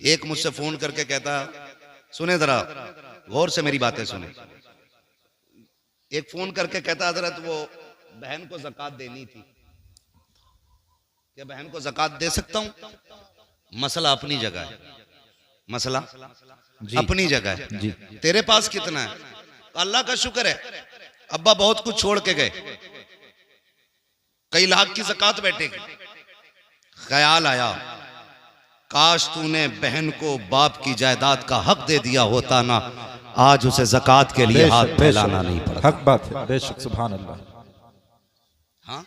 एक मुझसे फोन करके कहता, सुने जरा गौर से मेरी बातें सुने, एक फोन करके कहता हजरत वो बहन को ज़कात देनी थी, क्या बहन को ज़कात दे सकता हूं? मसला अपनी जगह है, मसला अपनी जगह है जी। तेरे पास कितना है? अल्लाह का शुक्र है अब्बा बहुत कुछ छोड़ के गए, कई लाख की ज़कात बैठेगी। ख्याल आया काश तूने बहन को बाप की जायदाद का हक दे दिया होता ना, आज उसे ज़कात के लिए हाथ फैलाना नहीं पड़ता। हक बात है, बेशक, सुभान अल्लाह। हाँ,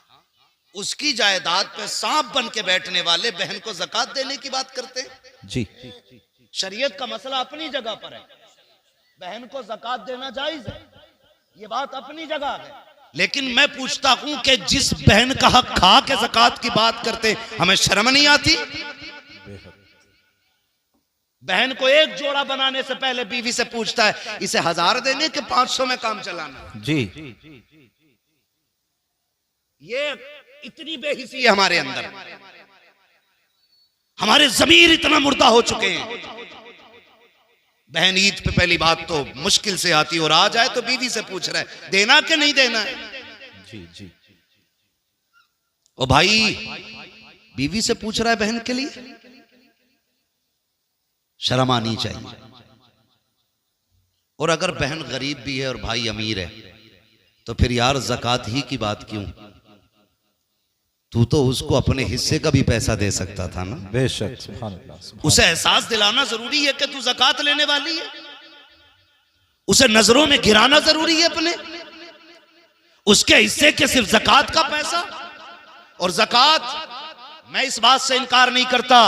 उसकी जायदाद पे सांप बन के बैठने वाले बहन को ज़कात देने की बात करते हैं जी। शरीयत का मसला अपनी जगह पर है, बहन को ज़कात देना जायज है, ये बात अपनी जगह है। लेकिन मैं पूछता हूं कि जिस बहन का हक खा के ज़कात की बात करते हमें शर्म नहीं आती? बहन को एक जोड़ा बनाने से पहले बीवी से पूछता है इसे 1000 देने के 500 में काम चलाना जी। ये इतनी बेहिसी है हमारे अंदर, हमारे ज़मीर इतना मुर्दा हो चुके हैं। बहन ईद पे पहली बात तो मुश्किल से आती और आ जाए तो बीवी से पूछ रहा है देना कि नहीं देना जी जी। ओ भाई, बीवी से पूछ रहा है बहन के लिए, शर्म आनी चाहिए। और अगर बहन गरीब भी है और भाई अमीर है तो फिर यार ज़कात ही की बात क्यों? तू तो उसको अपने हिस्से का भी पैसा दे सकता था ना। बेशक, सुभान अल्लाह। उसे एहसास दिलाना जरूरी है कि तू ज़कात लेने वाली है, उसे नजरों में गिराना जरूरी है अपने, उसके हिस्से के सिर्फ ज़कात का पैसा। और ज़कात, मैं इस बात से इनकार नहीं करता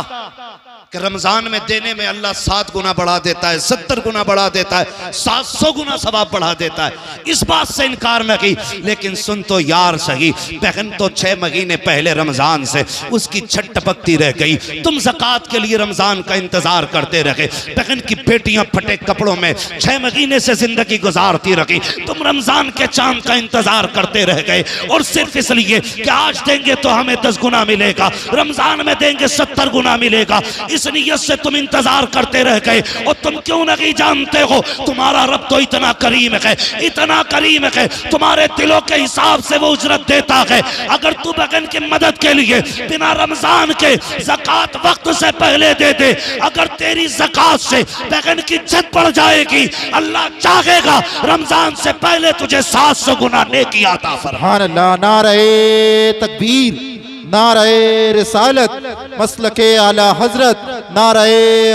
कि रमजान में देने में अल्लाह 7 गुना बढ़ा देता है, 70 गुना बढ़ा देता है, 700 गुना सवाब बढ़ा देता है, इस बात से इनकार न की। लेकिन सुन तो यार सही, बहन तो 6 महीने पहले रमजान से उसकी छट टपकती रह गई, तुम ज़कात के लिए रमजान का इंतजार करते रहे। बहन की बेटियां फटे कपड़ों में 6 महीने से जिंदगी गुजारती रही, तुम रमजान के चांद का इंतजार करते रह गए। और सिर्फ इसलिए कि आज देंगे तो हमें 10 गुना मिलेगा, रमजान में देंगे 70 गुना मिलेगा, इस नियत से तुम इंतजार करते रह गए। और तुम क्यों नहीं जानते हो तुम्हारा रब तो इतना करीम है, इतना करीम है, तुम्हारे दिलों के हिसाब से वो उजरत देता है। अगर तू बहन की मदद के लिए बिना रमजान के ज़कात वक्त से पहले दे दे, अगर तेरी ज़कात से बहन की इज्जत बढ़ जाएगी, अल्लाह चाहेगा रमजान से पहले तुझे 700 गुना नेकी अता फरमाए। सुभान अल्लाह। नारे तकबीर, नारे रिसालत, मसलके आला हजरत, नारे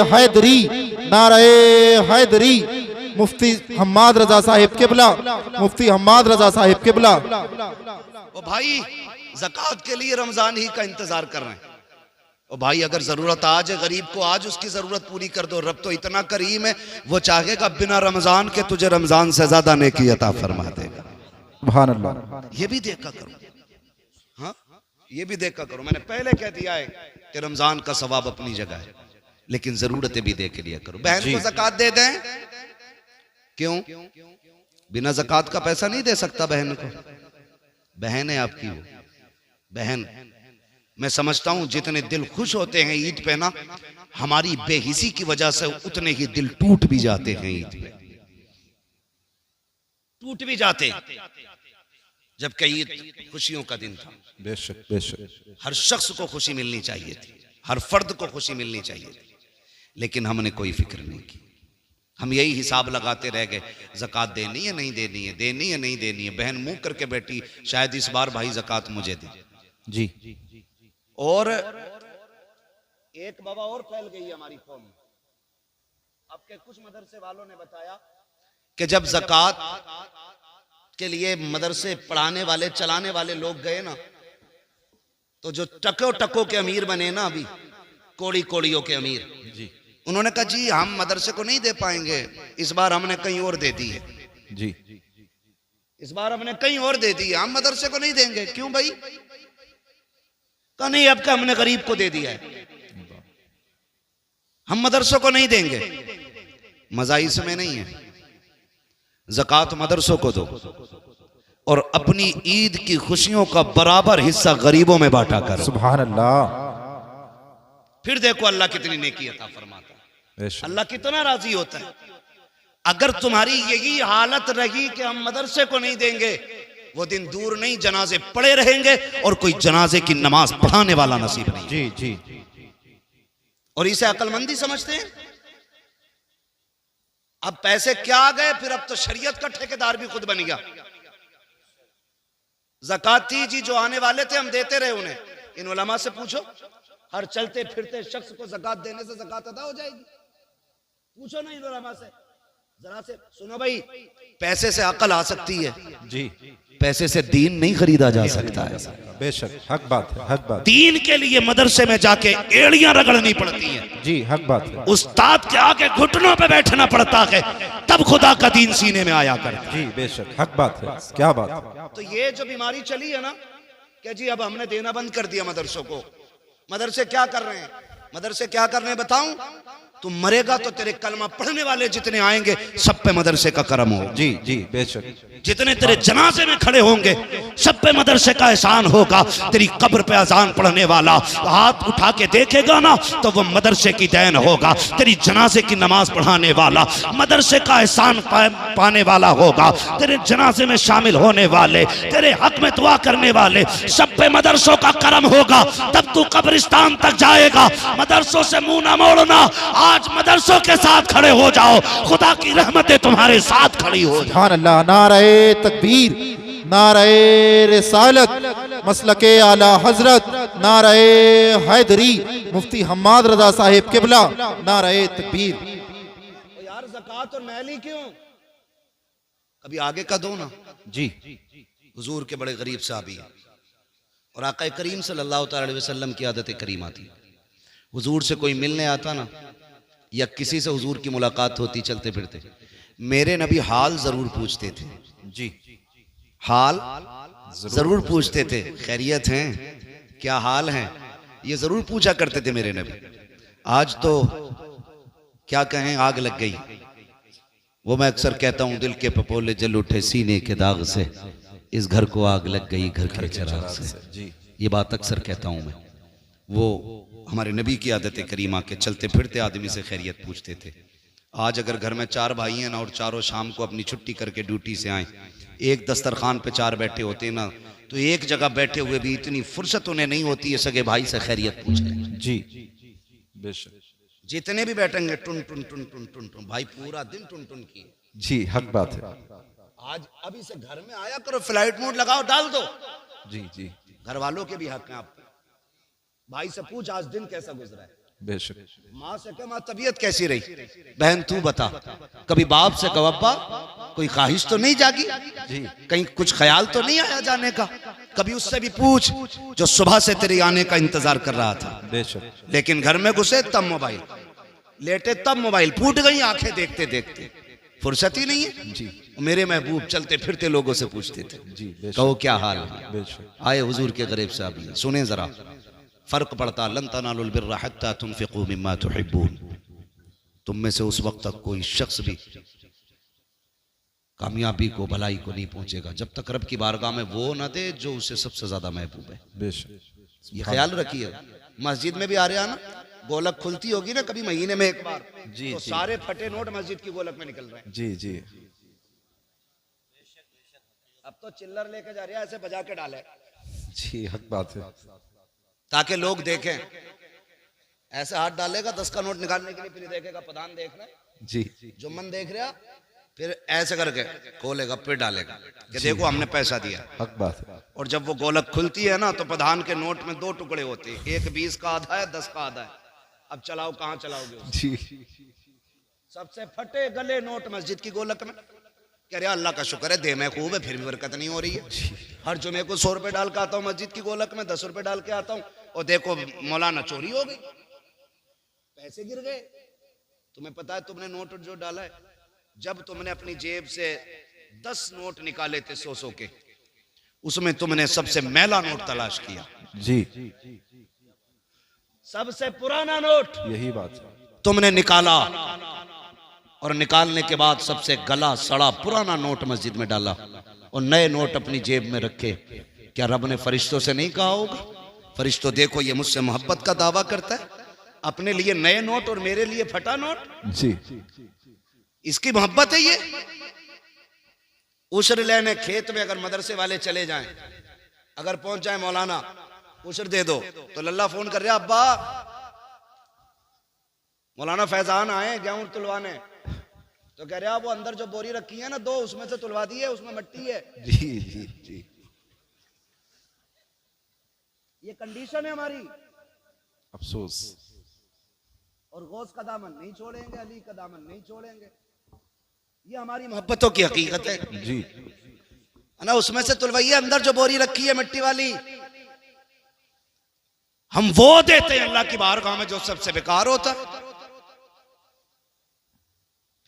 हैदरी, नारे हैदरी। मुफ्ती हम्माद रजा साहिब किबला, मुफ्ती हम्माद रजा साहिब किबला। ओ भाई, ज़कात के लिए रमजान ही का इंतजार कर रहे हैं। ओ भाई, अगर जरूरत आज है गरीब को, आज उसकी जरूरत पूरी कर दो। रब तो इतना करीम है, वो चाहेगा बिना रमजान के तुझे रमजान से ज्यादा नेकी अता फरमा देगा। सुभान अल्लाह। ये भी देखा करो, हाँ, ये भी देखा करो। मैंने पहले कह दिया है कि रमजान का सवाब अपनी जगह है, लेकिन जरूरतें भी देख लिया करो। बहन को ज़कात दे दें, क्यों? बिना ज़कात का पैसा नहीं दे सकता बहन को, बहन है आपकी वो बहन। मैं समझता हूं जितने दिल खुश होते हैं ईद पे ना, हमारी बेहिसी की वजह से उतने ही दिल टूट भी जाते हैं ईद पे, टूट भी जाते, जबकि ईद खुशियों का दिन था। बेशक बेशक। हर शख्स को खुशी मिलनी चाहिए थी, हर फर्द को खुशी मिलनी चाहिए थी, लेकिन हमने कोई फिक्र नहीं की। हम यही हिसाब लगाते रह गए, ज़कात देनी है नहीं देनी है, देनी है नहीं देनी है। बहन मुंह करके बैठी, शायद इस बार भाई ज़कात मुझे दे जी। और एक बाबा और फैल गई हमारी कौम। आपके कुछ मदरसे वालों ने बताया कि जब ज़कात के लिए मदरसे पढ़ाने वाले चलाने वाले लोग गए ना, तो जो टको टको के अमीर बने ना, अभी कोड़ी कोड़ियों के अमीर जी, उन्होंने कहा जी हम मदरसे को नहीं दे पाएंगे, इस बार हमने कहीं और दे दी है जी, इस बार हमने कहीं और दे दी है, हम मदरसे को नहीं देंगे। क्यों भाई? कहा नहीं, अब का हमने गरीब को दे दिया है, हम मदरसों को नहीं देंगे। मजा इसमें नहीं है, ज़कात मदरसों को दो और अपनी ईद की खुशियों का बराबर हिस्सा गरीबों में बांटा करो। सुभान अल्लाह। फिर देखो अल्लाह कितनी नेकी अता फरमाता है, बेशक। अल्लाह कितना राजी होता है। अगर तुम्हारी यही हालत रही कि हम मदरसे को नहीं देंगे, वो दिन दूर नहीं, जनाजे पड़े रहेंगे और कोई जनाजे की नमाज पढ़ाने वाला नसीब नहीं। जी जी। और इसे अक्लमंदी समझते हैं। अब पैसे क्या आ गए, फिर अब तो शरीयत का ठेकेदार भी खुद बन गया। ज़कात थी जी, जो आने वाले थे हम देते रहे उन्हें। इन उलमा से पूछो, हर चलते फिरते शख्स को ज़कात देने से ज़कात अदा हो जाएगी? पूछो ना इन उलमा से, जरा से सुनो भाई। पैसे से अकल आ सकती है जी, पैसे से दीन नहीं खरीदा जा सकता है। बेशक, हक बात है, हक बात। दीन के लिए मदरसे में जाके एड़ियां रगड़नी पड़ती हैं। जी, हक बात है। उस्ताद के आगे घुटनों पे बैठना पड़ता है, तब खुदा का दीन सीने में आया करता है। जी बेशक, हक बात है, क्या बात है। तो ये जो बीमारी चली है ना कि जी अब हमने देना बंद कर दिया मदरसों को। मदरसे क्या कर रहे हैं, मदरसे क्या कर रहे हैं बताऊं? तुम मरेगा तो तेरे कलमा पढ़ने वाले जितने आएंगे सब पे मदरसे का करम हो। जी जी बेशक। जितने तेरे जनाजे में खड़े होंगे सब पे मदरसे का एहसान होगा। तेरी कब्र पे अजान पढ़ने वाला हाथ उठा के देखेगा ना तो वो मदरसे की देन होगा। तेरी जनाजे की नमाज पढ़ाने वाला मदरसे का एहसान पाने वाला होगा। तेरे जनाजे में शामिल होने वाले, तेरे हक में दुआ करने वाले सब पे मदरसों का करम होगा। तब तू कब्रिस्तान तक जाएगा। मदरसों से मुंह ना मोड़ना, आज मदरसों के साथ खड़े हो जाओ, खुदा की रहमतें तुम्हारे साथ खड़ी हो। सुभान अल्लाह। नारे तकबीर, नारे रिसालत, मसलके आला हजरत, नारे हैदरी, मुफ्ती हम्माद रजा साहिब किबला, नारे तकबीर। यार ज़कात और महली क्यों? कभी आगे का दो ना। जी, हुजूर के बड़े गरीब साहबी और आका करीम सल्लल्लाहु अलैहि वसल्लम की आदत करीमा थी। हुजूर से कोई मिलने आता ना या किसी से हुजूर की मुलाकात होती चलते फिरते, मेरे नबी हाल जरूर पूछते थे। जी, हाल जरूर पूछते थे। खैरियत हैं, क्या हाल है, ये जरूर पूछा करते थे मेरे नबी। आज तो क्या कहें, आग लग गई। वो मैं अक्सर कहता हूं, दिल के पपोले जल उठे सीने के दाग से, इस घर को आग लग गई घर के चिराग से। जी, ये बात अक्सर कहता हूं मैं। वो हमारे नबी की आदत करीमा के चलते फिरते आदमी से खैरियत पूछते थे। आज अगर घर में 4 भाई हैं ना और चारों शाम को अपनी छुट्टी करके ड्यूटी से आए, एक दस्तरखान पे 4 बैठे होते ना, तो एक जगह बैठे हुए भी इतनी फुर्सत उन्हें नहीं होती है सगे भाई से खैरियत पूछने। जी बेशक। जितने भी बैठेंगे टुन टुन टुन टुन टुन टुन, भाई पूरा दिन टुन टुन की। जी, हक बात है। आज अभी से घर में आया करो, फ्लाइट मोड लगाओ, डाल दो। जी जी घर वालों के भी हक हैं आप। भाई से पूछ आज दिन कैसा गुजरा है। बेशक। माँ से कह माँ तबीयत कैसी रही, बहन तू बता। कभी बाप से कहो अब्बा कोई ख्वाहिश तो नहीं जागी, जी, कहीं कुछ ख्याल तो नहीं आया जाने का। कभी उससे भी पूछ जो सुबह से तेरे आने का इंतजार कर रहा था। बेशक। लेकिन घर में घुसे तब मोबाइल, लेटे तब मोबाइल, फूट गई आंखें देखते देखते, फुर्सत ही नहीं है। जी, मेरे महबूब चलते फिरते लोगों से पूछते थे, जी बेशक। कहो क्या हाल है। बेशक। आए हुजूर के गरीब साहब, सुने जरा, फर्क पड़ता। लन तनालुल बिर्रा हत्ता तुनफिकू मिम्मा तुहिब्बून। तुम में से उस वक्त तक कोई शख्स भी कामयाबी को, भलाई को नहीं पहुंचेगा जब तक रब की बारगाह में वो ना दे जो उसे सबसे ज्यादा महबूब है। बेशक। ये ख्याल रखिए। मस्जिद में भी आ रहे हैं ना, गोलक खुलती होगी ना कभी महीने में एक बार, जी, तो जी। सारे फटे नोट मस्जिद की गोलक में निकल रहे हैं। जी जी अब तो चिल्लर लेके जा रहे हैं, ऐसे बजा के डाले जी, हक बात है। ताकि लोग देखें। ऐसे हाथ डालेगा 10 का नोट निकालने के लिए, फिर देखेगा प्रधान देख रहा है, जी, जुम्मन देख रहा, फिर ऐसे करके खोलेगा फिर डालेगा कि देखो हमने पैसा दिया। हक बात है। और जब वो गोलक खुलती है ना तो प्रधान के नोट में 2 टुकड़े होते हैं, एक 20 का आधा है, 10 का आधा है। अब चलाओ, कहाँ चलाओगे उसे? जी, सबसे फटे गले नोट मस्जिद की गोलक में। कह रहे अल्लाह का शुक्र है दे में खूब है, फिर भी बरकत नहीं हो रही है। हर जुमे को 100 रुपए डाल के आता हूँ मस्जिद की गोलक में, 10 रुपए डाल के आता हूँ, और देखो मौलाना चोरी हो गई, पैसे गिर गए। तुम्हें पता है तुमने नोट जो डाला है, जब तुमने अपनी जेब से 10 नोट निकाले थे 100 के, उसमें तुमने सबसे मैला नोट तलाश किया। जी, सबसे पुराना नोट यही बात है। तुमने निकाला, और निकालने के बाद सबसे गला सड़ा पुराना नोट मस्जिद में डाला, और नए नोट अपनी जेब में रखे। क्या रब ने फरिश्तों से नहीं कहा होगा, फरिश्तों देखो ये मुझसे मोहब्बत का दावा करता है, अपने लिए नए नोट और मेरे लिए फटा नोट। जी इसकी मोहब्बत है ये। उशर लेने खेत में अगर मदरसे वाले चले जाएं, अगर पहुंच जाए मौलाना उशर दे दो, तो लल्ला फोन कर रहा अब्बा मौलाना फैजान आए गेहूं तुलवाने, तो कह रहे वो अंदर जो बोरी रखी है ना दो, उसमें से तुलवा दी है, उसमें मट्टी है। जी जी जी ये कंडीशन है हमारी। अफसोस। और गौस का दामन नहीं छोड़ेंगे, अली का दामन नहीं छोड़ेंगे। ये हमारी मोहब्बतों की हकीकत है जी। है ना। उसमें से तुलवाइए, अंदर जो बोरी रखी है मिट्टी वाली, हम वो देते हैं अल्लाह की बारगाह में जो सबसे बेकार होता है।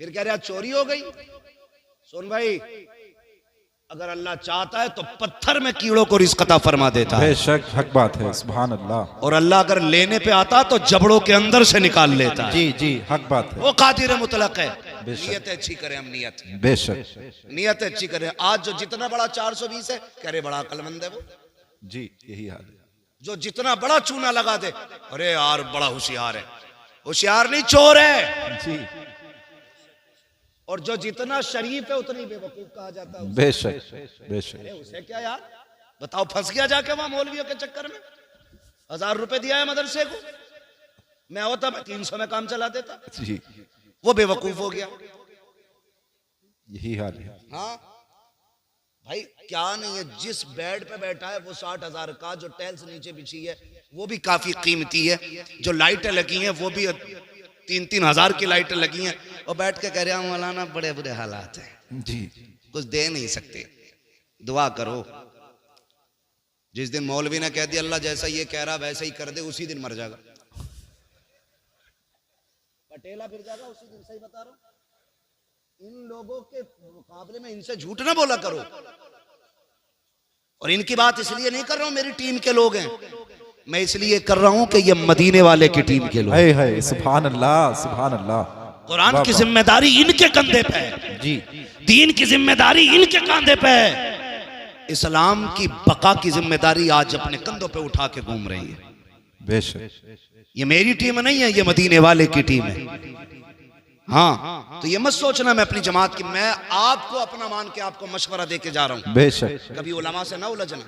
फिर कह रहे चोरी हो गई। सोन भाई, अगर अल्लाह चाहता है तो पत्थर में कीड़ों को रिज़्क़ अता फरमा देता है। बेशक हक बात है, सुभान अल्लाह। और अल्लाह अगर लेने पे आता तो जबड़ों के अंदर से निकाल लेता है। जी जी हक बात है। वो कादिर मुतलक है। बेशक। नियत अच्छी करें हम, नियत बेशक नियत अच्छी करें। आज जो जितना बड़ा 420 है, कह रहे बड़ा अक्लमंद है वो। जी यही हाल है। जो जितना बड़ा चूना लगा दे, अरे यार बड़ा होशियार है। होशियार नहीं, चोर है। जी और जो जितना शरीफ है उतनी बेवकूफ कहा जाता है। बेशक बेशक। अरे उसे क्या यार, बताओ फंस गया जाके वहां मौलवियों के चक्कर में। 1000 रुपए दिया है मदरसे को, मैं होता मैं 300 में काम चला देता। जी वो बेवकूफ हो गया। यही हाल है। हाँ भाई, क्या नहीं है, जिस बेड पे बैठा है वो 60,000 का, जो टाइल्स नीचे बिछी है वो भी काफी कीमती है, जो लाइटें लगी हैं वो भी 3-3 हजार की लाइटें लगी हैं, और बैठ के कह रहे हैं मौलाना बड़े बुरे हालात हैं जी। कुछ दे नहीं सकते, दुआ करो। जिस दिन मौलवी ने कह दिया अल्लाह जैसा ये कह रहा वैसा ही कर दे, उसी दिन मर जाएगा, पटेला फिर जाएगा उसी दिन। सही बता रहा हूं। इन लोगों के मुकाबले में इनसे झूठ ना बोला करो। और इनकी बात इसलिए नहीं कर रहा हूं मेरी टीम के लोग हैं, मैं इसलिए कर रहा हूं कि ये मदीने वाले की टीम के लोग। है सुभान अल्लाह सुभान अल्लाह। कुरान की जिम्मेदारी इनके कंधे पे है जी। दीन की जिम्मेदारी इनके कंधे पे है। इस्लाम की बका की जिम्मेदारी आज अपने कंधों पे उठा के घूम रही है। बेशक। ये मेरी टीम नहीं है, ये मदीने वाले की टीम है। हाँ, तो ये मत सोचना मैं अपनी जमात की, मैं आपको अपना मान के आपको मशवरा दे के जा रहा हूं। बेशक। कभी उलमा से ना उलझना,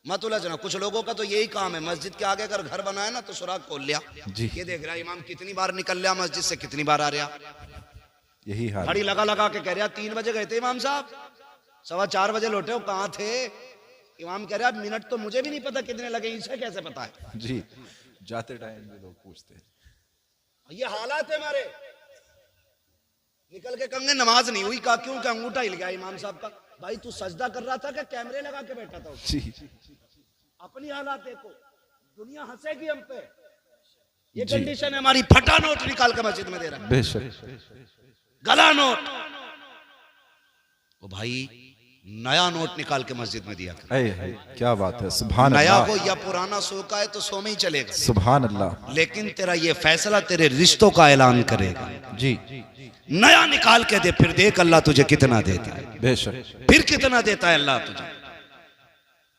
मत उलझना। कुछ लोगों का तो यही काम है, मस्जिद के आगे अगर घर बनाए ना तो सुराग खोल लिया जी। ये देख रहा इमाम कितनी बार निकल लिया मस्जिद से, कितनी बार आ रहा। यही हाल। घड़ी लगा लगा के कह रहा 3 बजे गए थे इमाम साहब, 4:15 बजे लौटे हो, कहाँ थे? इमाम कह रहा मिनट तो मुझे भी नहीं पता कितने लगे, इसे कैसे पता है? जी जाते टाइम भी लोग पूछते हैं। ये हालात है हमारे। निकल के कहेंगे नमाज नहीं हुई, कहा क्यों? क्या अंगूठा हिल गया इमाम साहब का। भाई तू सजदा कर रहा था कि कैमरे लगा के बैठा था? जी। अपनी हालात देखो, दुनिया हंसेगी हम पे। ये कंडीशन है हमारी। फटा नोट निकाल के मस्जिद में दे रहा है, बेशक। गला नोट। ओ भाई नया नोट निकाल के मस्जिद में दिया कर। क्या बात है, सुभान नया अल्लाह। हो या पुराना, सो का है तो सो में ही चलेगा, सुभान अल्लाह। लेकिन तेरा ये फैसला तेरे रिश्तों का ऐलान करेगा। जी नया निकाल के दे, फिर देख अल्लाह तुझे कितना देता है। बेशक। फिर कितना देता है अल्लाह तुझे।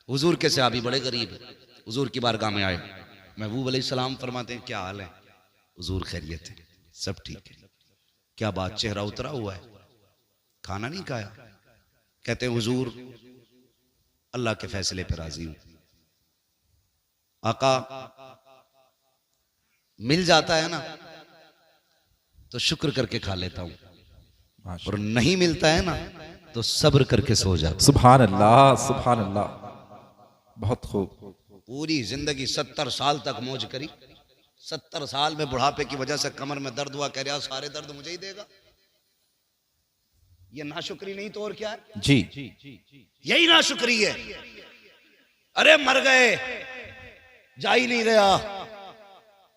हुजूर के सहाबी बड़े गरीब है, हुजूर की बारगाह में आए, महबूब अलैहिस्सलाम फरमाते हैं क्या हाल है? हुजूर खैरियत है, सब ठीक है। क्या बात, चेहरा उतरा हुआ है, खाना नहीं खाया? कहते हैं हुजूर अल्लाह के फैसले पर राजी हूं, आका मिल जाता है ना तो शुक्र करके खा लेता हूं, और नहीं मिलता है ना तो सब्र करके सो जाता। सुभान अल्लाह सुभान अल्लाह। बहुत खूब। पूरी जिंदगी 70 साल तक मौज करी, 70 साल में बुढ़ापे की वजह से कमर में दर्द हुआ, कह रहा सारे दर्द मुझे ही देगा। ये नाशुक्री नहीं तो और क्या है? जी यही नाशुक्री है। अरे मर गए, जा ही नहीं रहा,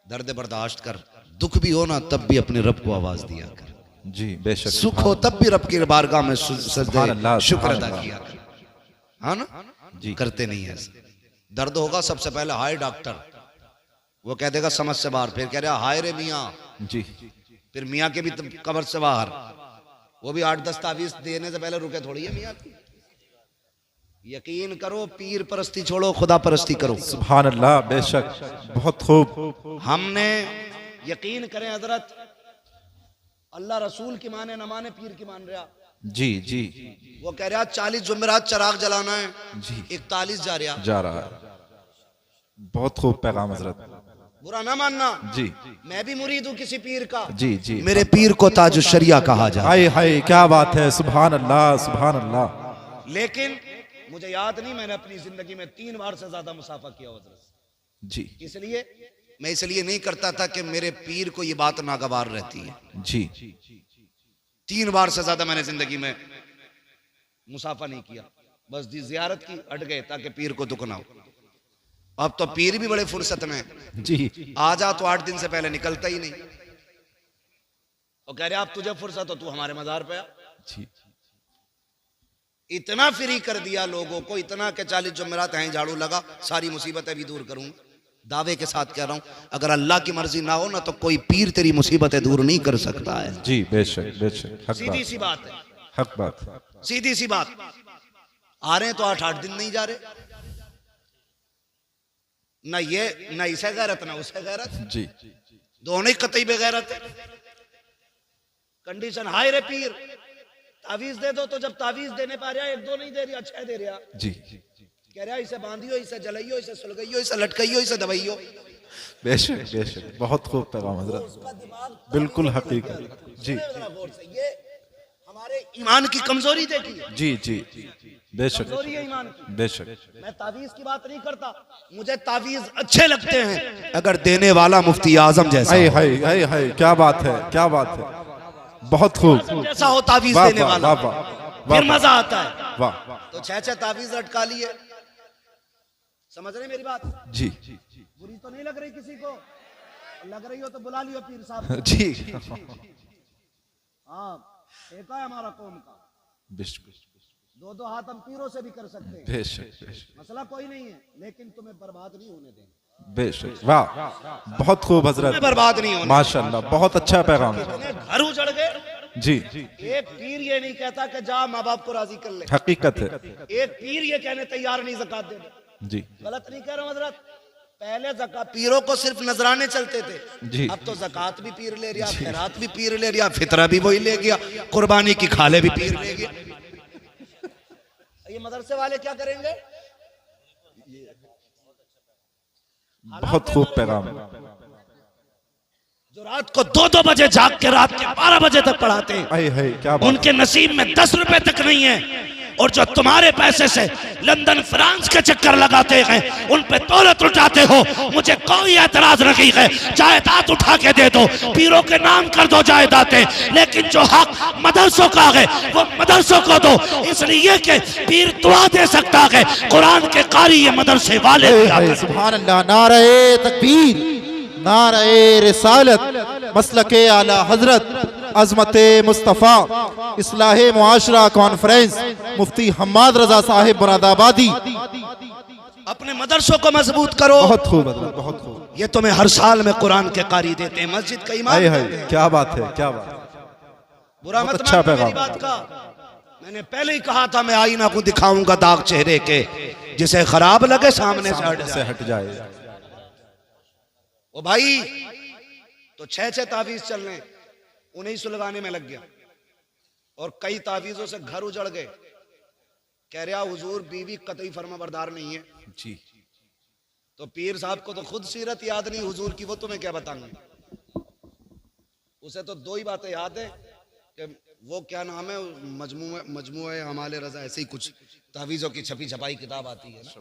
दर्द बर्दाश्त कर। दुख भी हो ना तब भी अपने रब को आवाज दिया कर। जी बेशक। सुख हो तब भी रब की बारगाह में सजदे शुक्र अदा किया कर, हाँ ना जी। करते नहीं है ऐसा। दर्द होगा सबसे पहले हाय डॉक्टर, वो कह देगा समझ से बाहर, फिर कह रहा हाय रे मियाँ, जी। फिर मियाँ के भी कब्र से बाहर, वो भी 8-10 तावीज देने से पहले रुके थोड़ी है मियाँ की। यकीन करो, पीर परस्ती छोड़ो, खुदा परस्ती करो। सुभान अल्लाह, बेशक, बहुत खूब। हमने यकीन करें हजरत, अल्लाह रसूल की माने न माने, पीर की मान रहा। जी जी वो कह रहा 40 जुमेरात चराग जलाना है जी, 41 जा रहा। जा रहा है। बहुत खूब पैगाम हजरत। बुरा ना मानना जी मैं भी मुरीद हूँ किसी पीर का। जी जी, मेरे पीर को ताजुश शरिया कहा जाए। हाय हाय, क्या बात है, सुभान अल्लाह सुभान अल्लाह। लेकिन मुझे याद नहीं, मैंने अपनी जिंदगी में 3 बार से ज्यादा मुसाफा किया हजरत। जी इसलिए मैं इसलिए नहीं करता था कि मेरे पीर को ये बात नागवार रहती है। जी 3 बार से ज्यादा मैंने जिंदगी में मुसाफा नहीं किया, बस दी जियारत की, हट गए ताकि पीर को दुख ना हो। अब तो पीर भी बड़े फुर्सत में जी, आ जा तो 8 दिन से पहले निकलता ही नहीं, और कह रहे आप तुझे फुर्सत हो तू हमारे मजार पे आ। जी इतना फ्री कर दिया लोगों को, इतना के 40 जुमेरात हैं झाड़ू लगा, सारी मुसीबतें भी दूर करूंगा। दावे के साथ कह रहा हूं, अगर अल्लाह की मर्जी ना हो ना तो कोई पीर तेरी मुसीबतें दूर नहीं कर सकता है। जी, बेशक बेशक, हक सीधी बात, सी बात है, हक बात। सीधी सी बात। आ रहे हैं तो 8-8 दिन नहीं जा रहे, ना ये ना इसे गैरत ना उसे गैरत, जी दोनों ही कतई बेगैरत है। कंडीशन हाय रे पीर, तावीज दे दो, तो जब तावीज देने पा रहा 1-2 नहीं दे रहा, 6 दे रहा। जी, कह रहा इसे बांधियो, इसे जलाइयो, इसे सुलगाइयो, इसे लटकाइयो, इसे दबाइयो। बेशक बेशक, बहुत खूब पैगाम हजरत, उसका दिमाग बिल्कुल हकीकत। जी ये हमारे ईमान की कमजोरी देखी, जी जी, बेशक कमजोरी है ईमान की। बेशक। मैं तावीज की बात नहीं करता, मुझे तावीज अच्छे लगते हैं अगर देने वाला मुफ्ती आजम जैसा हाय हो। हाय हाय हाय, क्या बात है, क्या बात है, बहुत खूब। जैसा हो तावीज वाह देने वाह वाला, वाह वाह, फिर मजा आता है। वाह, तो 6 तावीज लटका लिए, समझ रहे मेरी बात? जी बुरी तो नहीं लग रही किसी को? लग रही हो तो बुला लियो पीर साहब। जी, हाँ, एक है हमारा कौम का, बेशक 2-2 हाथ हम पीरों से भी कर सकते हैं, बेशक बेशक, मसला कोई नहीं है, लेकिन तुम्हें बर्बाद नहीं होने देंगे। बेशक, वाह, बहुत खूब तुम्हें हजरत, बर्बाद नहीं होने। माशाल्लाह, बहुत अच्छा पैगाम। इतने घर उजड़ गए, जी, एक पीर ये नहीं कहता कि जा माँ बाप को राजी कर ले, हकीकत है। एक पीर ये कहने तैयार नहीं ज़कात देने। जी गलत नहीं कह रहा हूं हजरत, पहले ज़कात पीरों को सिर्फ नजराने चलते थे, जी, अब तो ज़कात भी पीर ले रहा, खैरात भी पीर ले रहा, फितरा भी वही ले गया, कुर्बानी की खाले भी पीर ले गया। ये मदरसे वाले क्या करेंगे? बहुत खूब पैगाम। जो रात को 2-2 बजे जाग के रात के 12 बजे तक पढ़ाते हैं, हाय हाय, क्या बात। उनके नसीब में 10 रुपए तक नहीं है, और जो तुम्हारे पैसे से लंदन फ्रांस के चक्कर लगाते हैं उन पे दौलत उठाते हो, मुझे कोई एतराज नहीं है, जायदाद उठा के दे दो, पीरों के नाम कर दो जायदादें, लेकिन जो हक मदरसों का है वो मदरसों को दो, इसलिए कि पीर दुआ दे सकता है, कुरान के कारी ये मदरसे वाले भी हाय, सुभान अल्लाह, नारे तकबीर, नारे रिसालत, मसलके आला हजरत, अजमते मुस्तफ़ा, इस्लाहे मुआशरा कॉन्फ्रेंस, मुफ्ती हम्माद रजा साहिब मुरादाबादी। अपने मदरसों को मजबूत करो। बहुत खूब हजरत, बहुत खूब। ये तुम्हें हर साल में कुरान के कारी देते हैं, मस्जिद का इमाम हाय देते हाय, हैं। क्या बात है, क्या बात है, बुरा बहुत मत अच्छा मानना मेरी पैगाम। बात का, मैंने पहले ही कहा था मैं आईना को दिखाऊंगा दाग चेहरे के, जिसे खराब लगे सामने से हट से जाए। हट जाए। ओ भाई, तो 6-6 तावीज चल रहे, उन्हें सुलगाने में लग गया, और कई तावीजों से घर उजड़ गए। कह रहा हुजूर बीवी कतई फर्माबरदार नहीं है। जी, तो पीर साहब को तो खुद सीरत याद नहीं हुजूर की, वो तुम्हें क्या बताऊंगा। उसे तो 2 ही बातें याद है कि वो क्या नाम है, मजमूए हमाले रजा, ऐसे ही कुछ तावीजों की छपी छपाई किताब आती है ना,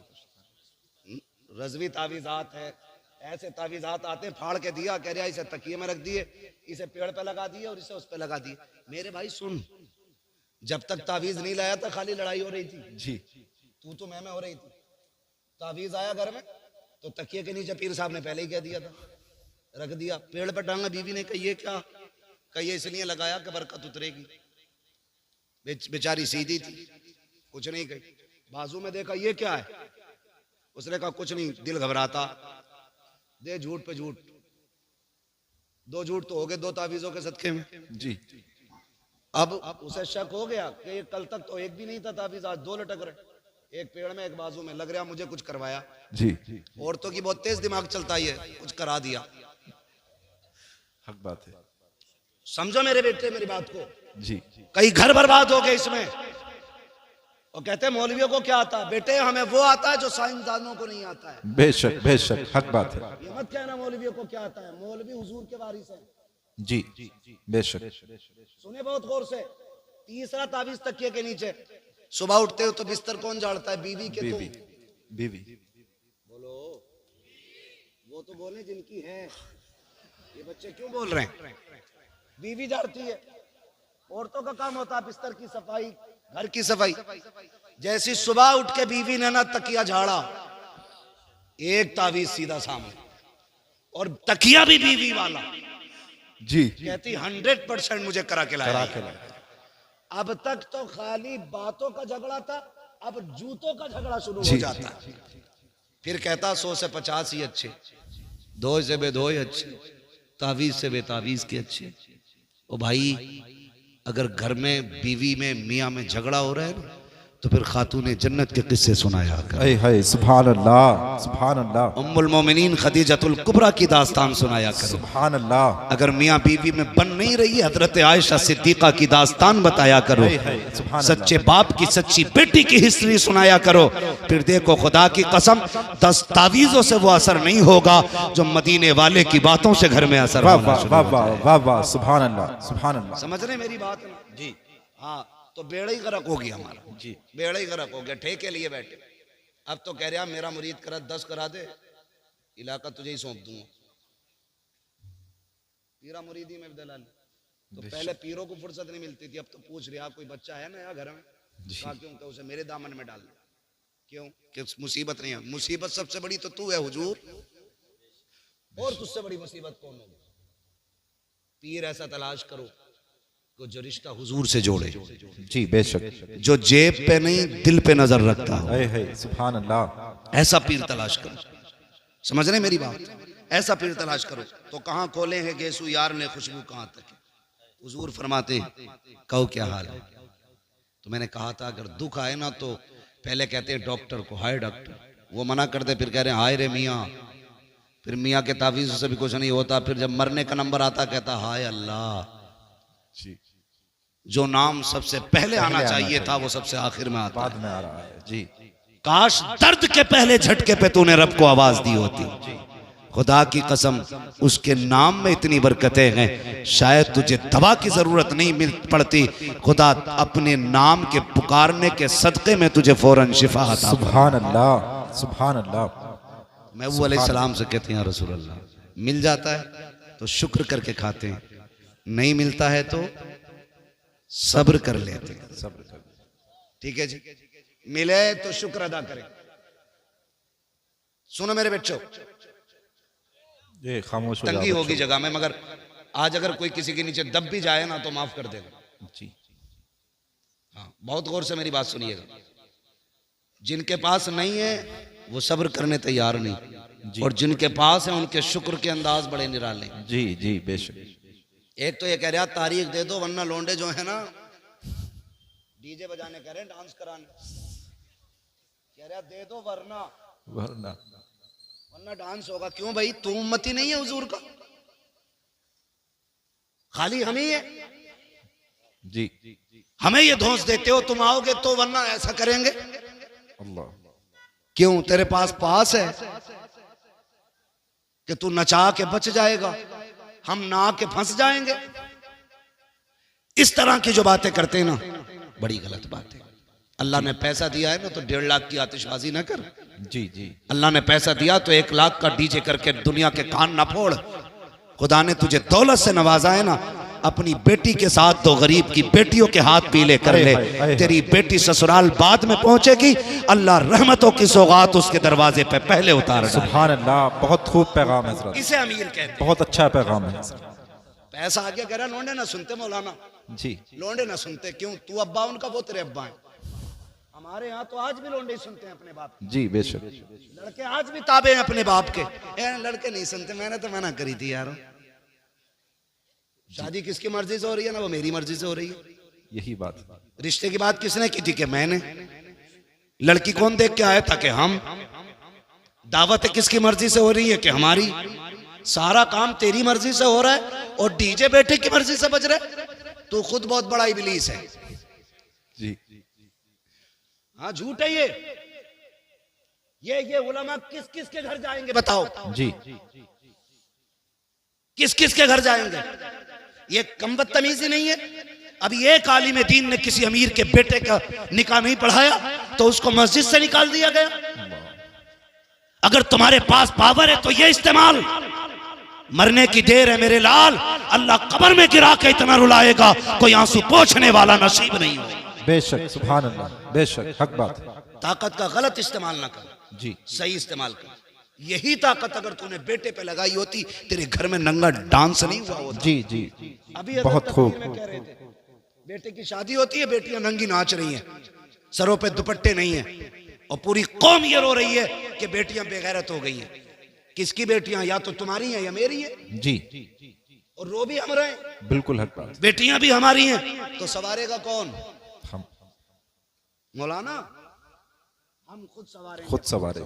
रजवी तावीजात है, ऐसे तावीजात आते, फाड़ के दिया, कह रहा इसे तकिए में रख दिए, इसे पेड़ पे लगा दिए और इसे उस पे लगा दिए। मेरे भाई सुन, जब तक तावीज नहीं लाया था खाली लड़ाई हो रही थी जी, तू तो मैं हो रही थी। तावीज आया घर में तो तकिए के नीचे पीर साहब ने पहले ही कह दिया था, रख दिया, पेड़ पर टांगा। बीवी ने कही ये क्या? कही इसलिए लगाया कि बरकत उतरेगी। बेचारी सीधी थी, कुछ नहीं कही। बाजू में देखा ये क्या है, उसने कहा कुछ नहीं, दिल घबराता, दे झूठ पे झूठ, 2 झूठ तो हो गए 2 तावीजों के सदके में। जी, अब उसे शक हो गया कि ये कल तक तो एक भी नहीं था तावीज, आज 2 लटक रहे। एक पेड़ में एक बाजू में लग रहा मुझे कुछ करवाया। जी औरतों की बहुत तेज दिमाग चलता ही है, कुछ करा दिया। हक बात है। समझो मेरे बेटे मेरी बात को। जी कई घर बर्बाद हो गए इसमें। और कहते हैं मौलवियों को क्या आता है? बेटे हमें वो आता है जो साइंसदानों को नहीं आता है। बेशक हक बात है। ये मत कहना मौलवियों को क्या आता है, मौलवी हुजूर के वारिस है। जी बेशक। सुने बहुत गौर से। तीसरा ताबीज तकिए के नीचे। सुबह उठते हो तो बिस्तर कौन झाड़ता है? बीवी के तुम। बीवी बोलो, वो तो बोले जिनकी है। ये बच्चे क्यों बोल रहे हैं? बीवी झाड़ती है। औरतों का काम होता है बिस्तर की सफाई, घर की सफाई। जैसी सुबह उठ के बीवी ने ना तकिया झाड़ा, एक तावीज सीधा सामने, और तकिया भी बीवी वाला। जी कहती 100% मुझे करा के लाया। अब तक तो खाली बातों का झगड़ा था, अब जूतों का झगड़ा शुरू हो जाता है। फिर कहता 100 से 50 ही अच्छे, 2 से बेदो ही अच्छे, तावीज से बेतावीज के अच्छे। ओ भाई, अगर घर में बीवी में मियाँ में झगड़ा हो रहा है ना, तो फिर खातूने जन्नत के किस्से सुनाया कर। हाय सुभान अल्लाह सुभान अल्लाह। उम्मुल मोमिनीन खदीजतुल कुबरा की दास्तान सुनाया करो। सुभान अल्लाह। अगर मियाँ बीवी में बन नहीं रही, हजरत आयशा सिद्दीका की दास्तान बताया करो। सच्चे बाप की सच्ची बेटी की हिस्ट्री सुनाया करो। फिर देखो खुदा की कसम, दस्तावीजों से वो असर नहीं होगा जो मदीने वाले की बातों से घर में असर होना शुरू हो जाए। वाह वाह सुभान अल्लाह सुभान अल्लाह। समझ रहे मेरी बात ना? जी हाँ। तो बेड़ा ही गर्क हो गया हमारा। जी बेड़ा ही गर्क हो गया। ठेके लिए बैठे। अब तो कह रहा मेरा मुरीद करा 10 करा दे, इलाका तुझे ही सौंप दूंगा। पीरा मुरीदी में दलाल। तो पहले पीरों को फुर्सत नहीं मिलती थी, अब तो पूछ रहा कोई बच्चा है नया घर में? कहा क्यों? तो उसे मेरे दामन में डाल। क्यों? कि मुसीबत नहीं है। मुसीबत सबसे बड़ी तो तू है हुजूर, और तुझसे बड़ी मुसीबत कौन होगी? पीर ऐसा तलाश करो को जो रिश्ता हुजूर से जोड़े। जी बेशक। जो जेब पे नहीं दिल पे नजर रखता हो। सुभान अल्लाह। ऐसा पीर तलाश करो। समझ रहे मेरी बात? ऐसा पीर तलाश करो। तो कहाँ खोले हैं गेसू यार ने खुशबू कहाँ तक? हुजूर फरमाते कहो क्या हाल है? तो मैंने कहा था अगर दुख आए ना तो पहले कहते हैं डॉक्टर को, हाय डॉक्टर। वो मना करते, फिर कह रहे हैं हाय रे मियाँ। फिर मियाँ के तावीज़ से भी कुछ नहीं होता। फिर जब मरने का नंबर आता कहता हाय अल्लाह। जो नाम सबसे पहले आना चाहिए था वो सबसे आखिर में आता बाद में आ रहा है। जी काश दर्द के पहले झटके पे तूने रब को आवाज दी होती। खुदा की कसम, उसके नाम में इतनी बरकतें हैं, शायद तुझे दवा की जरूरत नहीं मिल पड़ती। खुदा अपने नाम के पुकारने के सदके में तुझे फौरन शिफा अता। सुभान अल्लाह सुभान अल्लाह। महबूब अलैहिस्सलाम से कहते हैं रसूल अल्लाह, मिल जाता है तो शुक्र करके खाते हैं, नहीं मिलता है तो सब्र कर लेते हैं। सब्र कर। ठीक है जी। मिले तो शुक्र अदा करें। सुनो मेरे बच्चों, ये खामोश हो तंगी होगी जगह में, मगर आज अगर कोई किसी के नीचे दब भी जाए ना तो माफ कर देना। जी हाँ, बहुत गौर से मेरी बात सुनिएगा। जिनके पास नहीं है वो सब्र करने तैयार नहीं, और जिनके पास है उनके शुक्र के अंदाज बड़े निराले। जी जी बेशक। एक तो ये कह रहा तारीख दे दो वरना लौंडे जो है ना डीजे बजाने कह रहे हैं, डांस कराने कह रहा दे दो वरना डांस होगा। क्यों भाई, तू उम्मती नहीं है हुजूर का? खाली हम ही है। जी हमें ये धौंस देते हो, तुम आओगे तो वरना ऐसा करेंगे। अल्लाह। क्यों? तेरे पास है कि तू नचा के बच जाएगा, हम ना के फंस जाएंगे। इस तरह की जो बातें करते हैं ना, बड़ी गलत बात है। अल्लाह ने पैसा दिया है ना तो 1.5 लाख की आतिशबाजी ना कर। जी जी। अल्लाह ने पैसा दिया तो 1 लाख का डीजे करके दुनिया के कान ना फोड़। खुदा ने तुझे दौलत से नवाजा है ना, अपनी बेटी के साथ 2 गरीब की बेटियों के हाथ पीले कर ले। तेरी बेटी ससुराल बाद में पहुंचेगी, अल्लाह रहमतों की सौगात उसके दरवाजे पे पहले उतार डाले। सुभान अल्लाह। बहुत खूब पैगाम है हज़रत। इसे अमीर कहते हैं। बहुत अच्छा पैगाम है। पैसा आगे कह रहा लोंडे ना सुनते मौलाना। जी लोंडे ना सुनते। क्यों? तू अब्बा उनका, वो तेरे अब्बा है। हमारे यहाँ तो आज भी लोंडे सुनते हैं अपने बाप। जी बेशक। लड़के आज भी ताबे हैं अपने बाप के। लड़के नहीं सुनते। मैंने तो मना करी थी यार। शादी किसकी मर्जी से हो रही है ना, वो मेरी मर्जी से हो रही है। यही बात। रिश्ते की बात किसने की थी? कि मैंने। लड़की कौन देख के आया था कि हम, दावत किसकी मर्जी से हो रही है कि हमारी, सारा काम तेरी मर्जी से हो रहा है और डीजे बेटे की मर्जी से बज रहा है। तू खुद बहुत बड़ा इबलीस है जी। हाँ झूठ है ये उलमा किस किस के घर जाएंगे बताओ जी। किस किस के घर जाएंगे? ये कम बदतमीजी नहीं है? अभी एक आलिम दीन ने किसी अमीर के बेटे का निकाह नहीं पढ़ाया तो उसको मस्जिद से निकाल दिया गया। अगर तुम्हारे पास पावर है तो ये इस्तेमाल। मरने की देर है मेरे लाल, अल्लाह कब्र में गिरा के इतना रुलाएगा कोई आंसू पोंछने वाला नसीब नहीं हो। बेशक, सुभान अल्लाह, बेशक, हक बात। ताकत का गलत इस्तेमाल ना कर जी, सही इस्तेमाल कर। यही ताकत अगर तूने बेटे पे लगाई होती तेरे घर में नंगा डांस नहीं हुआ होता। जी जी, अभी बहुत खूब। में कह रहे थे बेटे की शादी होती है, बेटियां नंगी नाच रही हैं, सरों पे दुपट्टे नहीं है और पूरी कौम ये रो रही है कि बेटियां बेगैरत हो गई हैं। किसकी बेटियां? या तो तुम्हारी हैं या मेरी है जी। और रो भी हम रहे हैं, बिल्कुल हक बात। बेटियां भी हमारी हैं, तो सवारेगा कौन? हम मौलाना हम खुद सवारेंगे। खुद सवारे।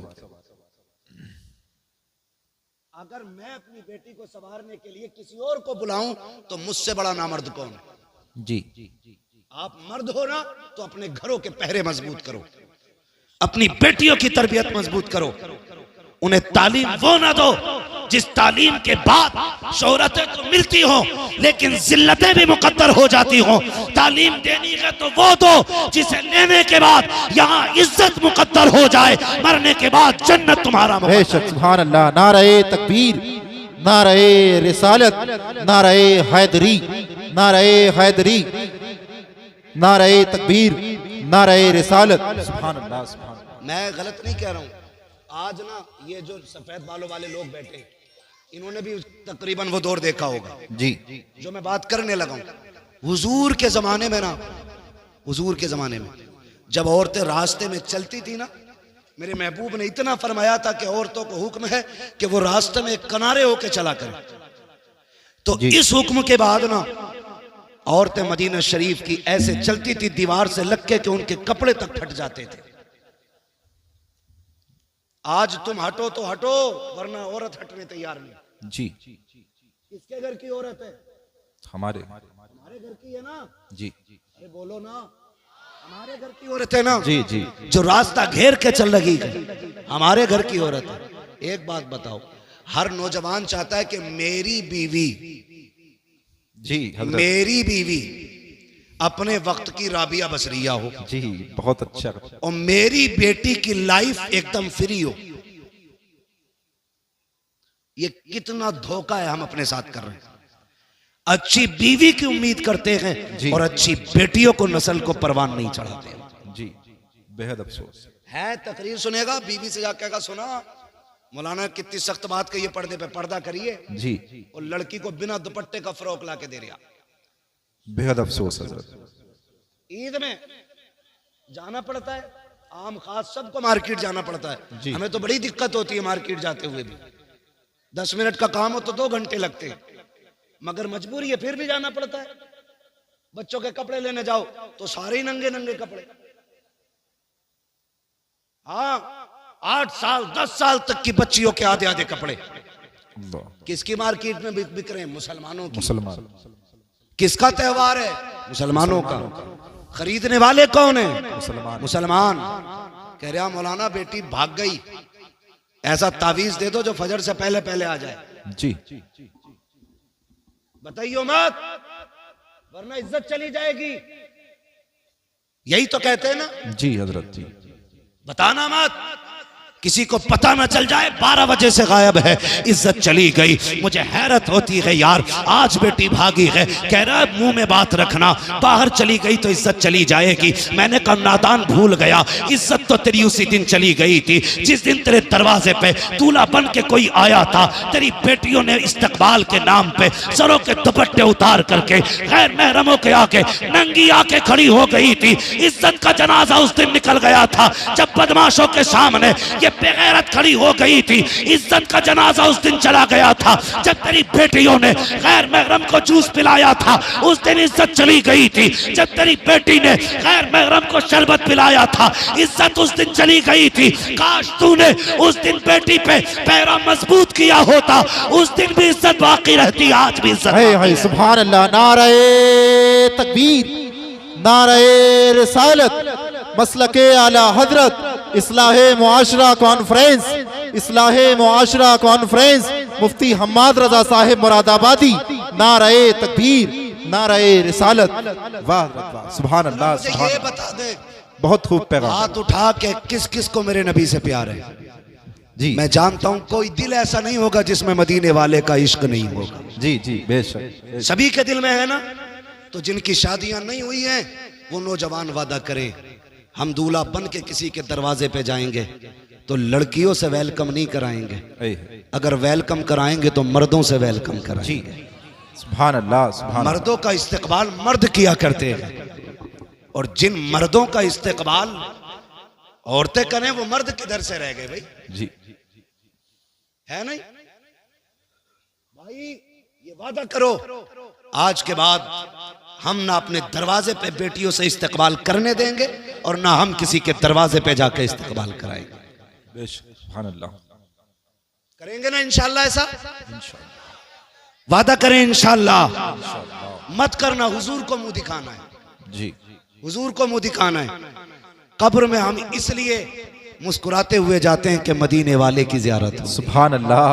अगर मैं अपनी बेटी को संवारने के लिए किसी और को बुलाऊं तो मुझसे बड़ा नामर्द कौन है? जी। आप मर्द हो ना तो अपने घरों के पहरे मजबूत करो, अपनी बेटियों की तरबियत मजबूत करो, उन्हें तालीम वो ना दो जिस तालीम के बाद शोहरतें तो मिलती हो लेकिन जिल्लतें भी मुकद्दर हो जाती हो। तालीम देनी है तो वो दो जिसे लेने के बाद यहाँ इज्जत मुकद्दर हो जाए, मरने के बाद जन्नत तुम्हारा मुकद्दर। बेशक, सुभान अल्लाह। नारे तकबीर, नारे रिसालत, नारे हैदरी, नारे हैदरी, नारे तकबीर, नारे रिसालत। सुभान अल्लाह, सुभान अल्लाह। मैं गलत नहीं कह रहा हूँ। आज ना ये जो सफेद बालों वाले लोग बैठे इन्होंने भी तकरीबन वो दौर देखा होगा जी, जो मैं बात करने लगा हूँ। हुजूर के जमाने में ना, हुजूर के जमाने में जब औरतें रास्ते में चलती थी ना, मेरे महबूब ने इतना फरमाया था कि औरतों को हुक्म है कि वो रास्ते में किनारे होके चला करें। तो इस हुक्म के बाद ना औरतें मदीना शरीफ की ऐसे चलती थी दीवार से लग के उनके कपड़े तक फट जाते थे। आज तुम हटो तो हटो वरना औरत हटने तैयार नहीं। जी। किसके घर की औरत है? हमारे घर की है ना जी। अरे बोलो ना, हमारे घर की औरत है ना जी जी। जो रास्ता घेर के चल रही है, हमारे घर की औरत है। एक बात बताओ, हर नौजवान चाहता है कि मेरी बीवी, जी हजरत, मेरी बीवी अपने वक्त की राबिया बसरिया हो जी, बहुत अच्छा। और मेरी बेटी की लाइफ एकदम फ्री हो। ये कितना धोखा है हम अपने साथ कर रहे हैं। अच्छी बीवी की उम्मीद करते हैं और अच्छी बेटियों को नस्ल को परवान नहीं चढ़ाते जी, बेहद अफसोस है। तकरीर सुनेगा, बीवी से जाकर कहेगा सुना मौलाना कितनी सख्त बात कही है, पर्दे पे पर्दा करिए जी, और लड़की को बिना दुपट्टे का फ्रॉक ला के दे रहा। बेहद अफसोस हजरत। ईद में जाना पड़ता है, आम खास सबको मार्केट जाना पड़ता है। हमें तो बड़ी दिक्कत होती है मार्केट जाते हुए भी। 10 मिनट का काम हो तो 2 घंटे लगते हैं, मगर मजबूरी है फिर भी जाना पड़ता है। बच्चों के कपड़े लेने जाओ तो सारे ही नंगे नंगे कपड़े। हाँ, 8 साल 10 साल तक की बच्चियों के आधे आधे कपड़े। किसकी मार्केट में बिक रहे हैं? मुसलमानों की। मुसलमान। किसका त्योहार है? मुसलमानों का। खरीदने वाले कौन है? मुसलमान। कह रहा मौलाना बेटी भाग गई, ऐसा तावीज दे दो जो फजर से पहले पहले आ जाए। जी, बताइयो मत वरना इज्जत चली जाएगी। यही तो कहते हैं ना। जी हजरत जी। बताना मत, किसी को पता ना चल जाए 12 बजे से गायब है, इज्जत चली गई। मुझे हैरत होती है यार, आज बेटी भागी है, कह रहा है मुंह में बात रखना, बाहर चली गई तो इज्जत चली जाएगी। मैंने कहा नादान भूल गया, इज्जत तो तेरी उसी दिन चली गई थी जिस दिन तेरे दरवाजे पे दूल्हा बन के कोई आया था। तेरी बेटियों ने इस्तकबाल के नाम पे सरों के दुपट्टे उतार करके गैर महरमों के आके नंगी आके खड़ी हो गई थी। इज्जत का जनाजा उस दिन निकल गया था जब बदमाशों के सामने ये बेगैरत खड़ी हो गई थी। इज्जत का जनाजा उस दिन चला गया था जब तेरी बेटियों ने गैर महरम को जूस पिलाया था। उस दिन इज्जत चली गई थी जब तेरी बेटी ने गैर महरम को शरबत पिलाया था। इज्जत उस दिन चली गई थी। काश तूने उस दिन बेटी पे पैरा मजबूत किया होता, उस दिन भी इज्जत बाकी रहती, आज भी इज्जत है बाकी है। सुभान अल्लाह। नारे तकबीर, नारे रिसालत, मसलके आला हजरत, इस्लाहे मुआशरा कॉन्फ्रेंस, इस्लाहे मुआशरा कॉन्फ्रेंस, मुफ्ती हम्माद रजा साहिब मुरादाबादी। नारे तकबीर, नारे रिसालत। वाह वाह, सुभान अल्लाह, मुझे सुभान ये अल्लाह। बता दे, बहुत खूब पैगाम। हाथ उठा के किस किस को मेरे नबी से प्यार है? जी मैं जानता हूं कोई दिल ऐसा नहीं होगा जिसमें मदीने वाले का इश्क नहीं होगा। जी जी, बेशक। सभी के दिल में है ना। तो जिनकी शादियां नहीं हुई हैं वो नौजवान वादा करें, हम दूल्हा बन के किसी के दरवाजे पे जाएंगे तो लड़कियों से वेलकम नहीं कराएंगे, अगर वेलकम कराएंगे तो मर्दों से वेलकम कराएंगे। सुभान अल्लाह, सुभान। मर्दों का इस्तेकबाल मर्द किया करते हैं, और जिन मर्दों का इस्तेकबाल औरतें करें वो मर्द किधर से रह गए भाई? जी, है नहीं भाई? ये वादा करो आज के बाद हम ना अपने दरवाजे पे बेटियों से इस्तेकबाल करने देंगे और ना हम किसी के दरवाजे पे जाके इस्तेकबाल कराएंगे। बेशक, सुभान अल्लाह। करेंगे ना इंशाल्लाह? ऐसा वादा करें इंशाल्लाह। मत करना, हुजूर को मुंह दिखाना है। जी, हुजूर को मुंह दिखाना है। कब्र में हम इसलिए मुस्कुराते हुए जाते हैं कि मदीने वाले की जियारत हो। सुभान अल्लाह,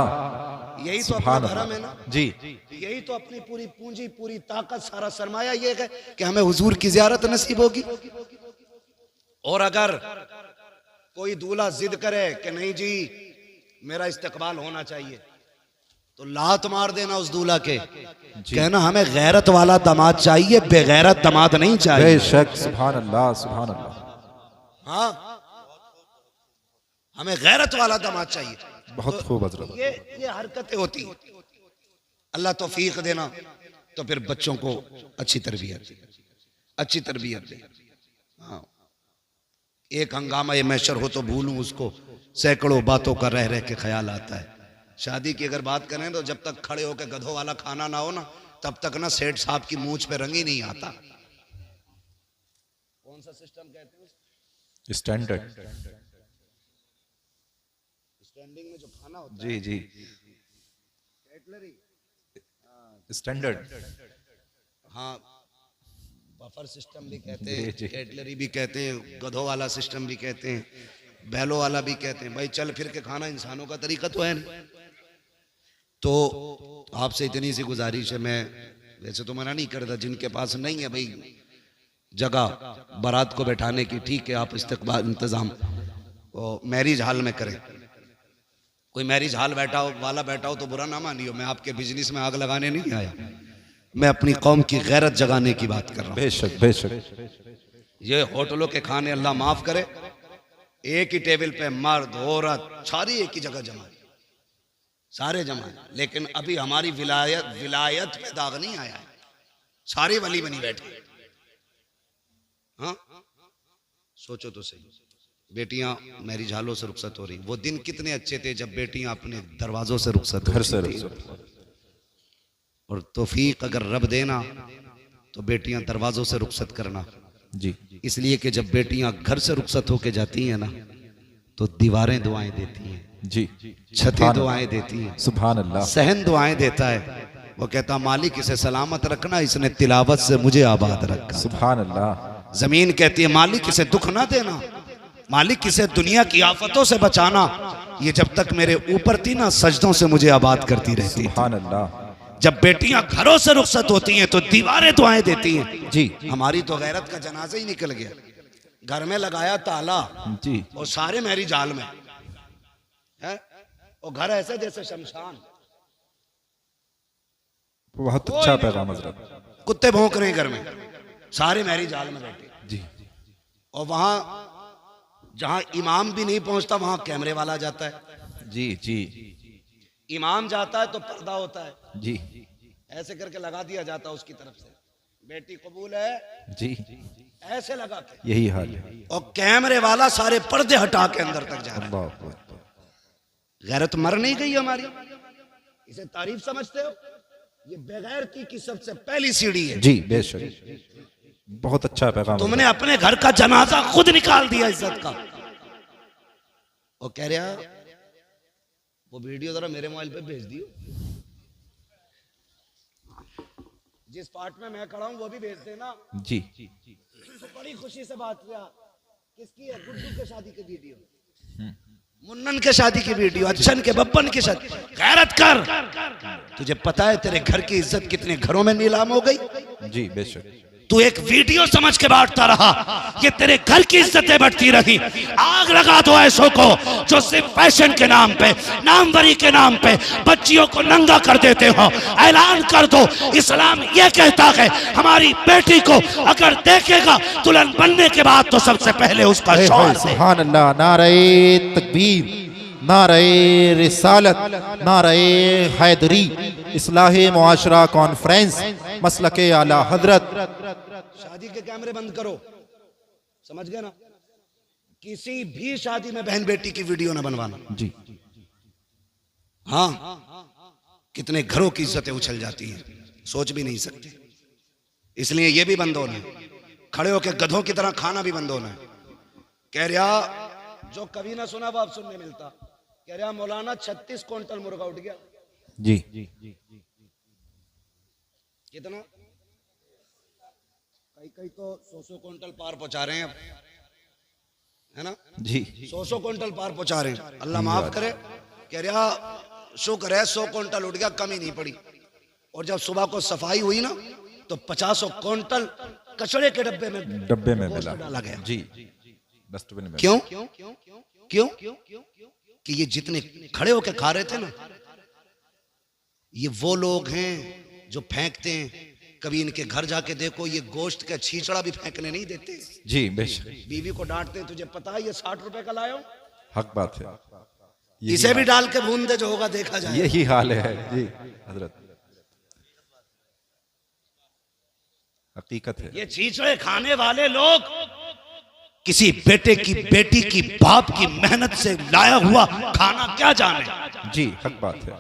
यही तो अपना सुभान धर्म अल्लाह। है ना। जी, यही तो अपनी पूरी पूंजी, पूरी ताकत, सारा सरमाया ये है कि हमें हुजूर की जियारत नसीब होगी। और अगर कोई दूल्हा जिद करे कि नहीं जी मेरा इस्तेकबाल होना चाहिए, तो लात मार देना उस दूल्हा के, कहना हमें गैरत वाला दामाद चाहिए, बेगैरत दामाद नहीं चाहिए। बेशक, सुभान अल्लाह, सुभान अल्लाह। हाँ, हमें गैरत वाला दामाद चाहिए। बहुत खूब हजरत। ये हरकतें होती हैं। अल्लाह तौफीक देना, तो फिर बच्चों को अच्छी तरबियत, अच्छी तरबियत दे। हाँ, एक हंगामा ये मैशर हो तो भूलूं उसको, सैकड़ों बातों का रह रह के ख्याल आता है। शादी की अगर बात करें तो जब तक खड़े होकर गधों वाला खाना ना हो ना, तब तक ना सेठ साहब की मूंछ पे रंग ही नहीं आता। कौन सा सिस्टम कहते हैं? स्टैंडर्ड। स्टैंडिंग में जो खाना होता जी जी, कैटलरी, स्टैंडर्ड। हाँ, बफर सिस्टम भी कहते हैं, कैटलरी भी कहते हैं, गधों वाला सिस्टम भी कहते हैं, बैलों वाला भी कहते हैं। भाई चल फिर के खाना इंसानों का तरीका तो है नहीं। तो आपसे इतनी सी गुजारिश है, मैं वैसे तो मना नहीं करता, जिनके पास नहीं है भाई जगह बारात को बैठाने की, ठीक है आप इस्तकबाल इंतजाम मैरिज हॉल में करें। कोई मैरिज हॉल बैठा हो वाला बैठा हो तो बुरा ना मानियो, मैं आपके बिजनेस में आग लगाने नहीं आया, मैं अपनी कौम की गैरत जगाने की बात कर रहा हूँ। बेशक, बेशक। ये होटलों के खाने अल्लाह माफ करे, एक ही टेबल पे मर्द औरत सारी एक ही जगह जमा, सारे जमा, लेकिन अभी हमारी विलायत पे दाग नहीं आया है, सारे वली बनी बैठे। हाँ, सोचो तो सही, बेटियां मैरिज हॉलों से रुखसत हो रही। वो दिन कितने अच्छे थे जब बेटियां अपने दरवाजों से रुखसत घर से होती थी। और तौफीक अगर रब देना तो बेटियां दरवाजों से रुखसत करना। जी, इसलिए कि जब बेटियां घर से रुखसत होके जाती हैं ना, तो दीवारें दुआएं देती हैं, जी, छतें दुआएं देती हैं, सुभान अल्लाह। सहन दुआएं देता है। वो कहता मालिक इसे सलामत रखना, इसने तिलावत से मुझे आबाद रखा। सुभान अल्लाह। जमीन कहती है मालिक इसे दुख ना देना, मालिक इसे दुनिया की आफतों से बचाना, ये जब तक मेरे ऊपर थी ना सजदों से मुझे आबाद करती रहती। सुभान अल्लाह। जब बेटियां घरों से रुखसत होती हैं तो दीवारें दुआएं देती हैं। जी, हमारी तो गैरत का जनाजा ही निकल गया, घर में लगाया ताला जी, और सारे मैरिज हॉल में है, और घर ऐसे जैसे शमशान, बहुत अच्छा पैगाम हजरत। कुत्ते भौंक रहे हैं घर में, सारे मैरिज हॉल में बैठे। जी, और वहां जहां इमाम भी नहीं पहुंचता वहां कैमरे वाला जाता है। जी, जी, इमाम जाता है तो पर्दा होता है, जी, ऐसे करके लगा दिया जाता है उसकी तरफ से, बेटी कबूल है, जी, ऐसे लगा के। यही हाल है। और कैमरे वाला सारे पर्दे हटा के अंदर तक जा रहा है। अल्लाह अकबर। गैरत मर नहीं गई हमारी, इसे तारीफ समझते हो? ये बेगैरती की सबसे पहली सीढ़ी है। जी बेशक, बहुत अच्छा पैगाम। तुमने अपने घर का जनाजा खुद निकाल दिया इज्जत का। वो कह रहा वो वीडियो जरा मेरे मोबाइल पे भेज दियो, जिस पार्ट में मैं खड़ा हूं वो भी भेज देना। जी तो बड़ी खुशी से बात किया। किसकी है? गुड्डू के शादी की वीडियो, मुन्नन के शादी की वीडियो, अच्छन के बब्बन की शादी। गैरत कर। तुझे पता है तेरे घर की इज्जत कितने घरों में नीलाम हो गई? जी बेशक। तू एक वीडियो समझ के बांटता रहा, ये तेरे घर की इज्जतें बढ़ती रही। आग लगा दो ऐसों को जो सिर्फ फैशन के नाम पे, नामवरी के नाम पे बच्चियों को नंगा कर देते हो। ऐलान कर दो, इस्लाम ये कहता है हमारी बेटी को अगर देखेगा दुल्हन बनने के बाद तो सबसे पहले उसका शौहर दे। सुभान अल्लाह। नारे तकबीर, नारे रिसालत, नारे हैदरी, इस्लाहे मुआशरा कॉन्फ्रेंस, मसलके आला हजरत। शादी के कैमरे बंद करो, समझ गए ना? किसी भी शादी में बहन बेटी की वीडियो ना बनवाना। जी हाँ, कितने घरों की इज्जतें उछल जाती हैं, सोच भी नहीं सकते। इसलिए ये भी बंद होना है। खड़े होकर गधों की तरह खाना भी बंद होना है। कह रहा जो कभी ना सुना वो अब सुनने मिलता। कह रहा मौलाना 36 क्विंटल मुर्गा उठ गया। जी कितना? कई तो 100 क्विंटल पार पहुंचा रहे हैं अब, है ना? जी 100 क्विंटल पार पहुंचा रहे हैं। अल्लाह माफ करे। कह रहा शुक्र है 100 क्विंटल उठ गया, कमी नहीं पड़ी। और जब सुबह को सफाई हुई ना तो 50 क्विंटल कचड़े के डब्बे में मिला, डाला गया। जी डस्टबिन में। क्यों? क्यों? कि ये जितने खड़े होके खा रहे थे ना, ये वो लोग हैं जो फेंकते हैं। कभी इनके घर जाके देखो, ये गोश्त का छींचड़ा भी फेंकने नहीं देते। जी बेशक। बीवी को डांटते हैं, तुझे पता है ये 60 रुपए का लाया हूं, हक बात है। इसे भी डाल के भून दे, जो होगा देखा जाए। यही हाल है जी हजरत, हकीकत है। ये छींचड़े खाने वाले लोग किसी बेटे की, बेटी की, बाप की मेहनत से लाया हुआ खाना क्या जाने। जी हक बात है।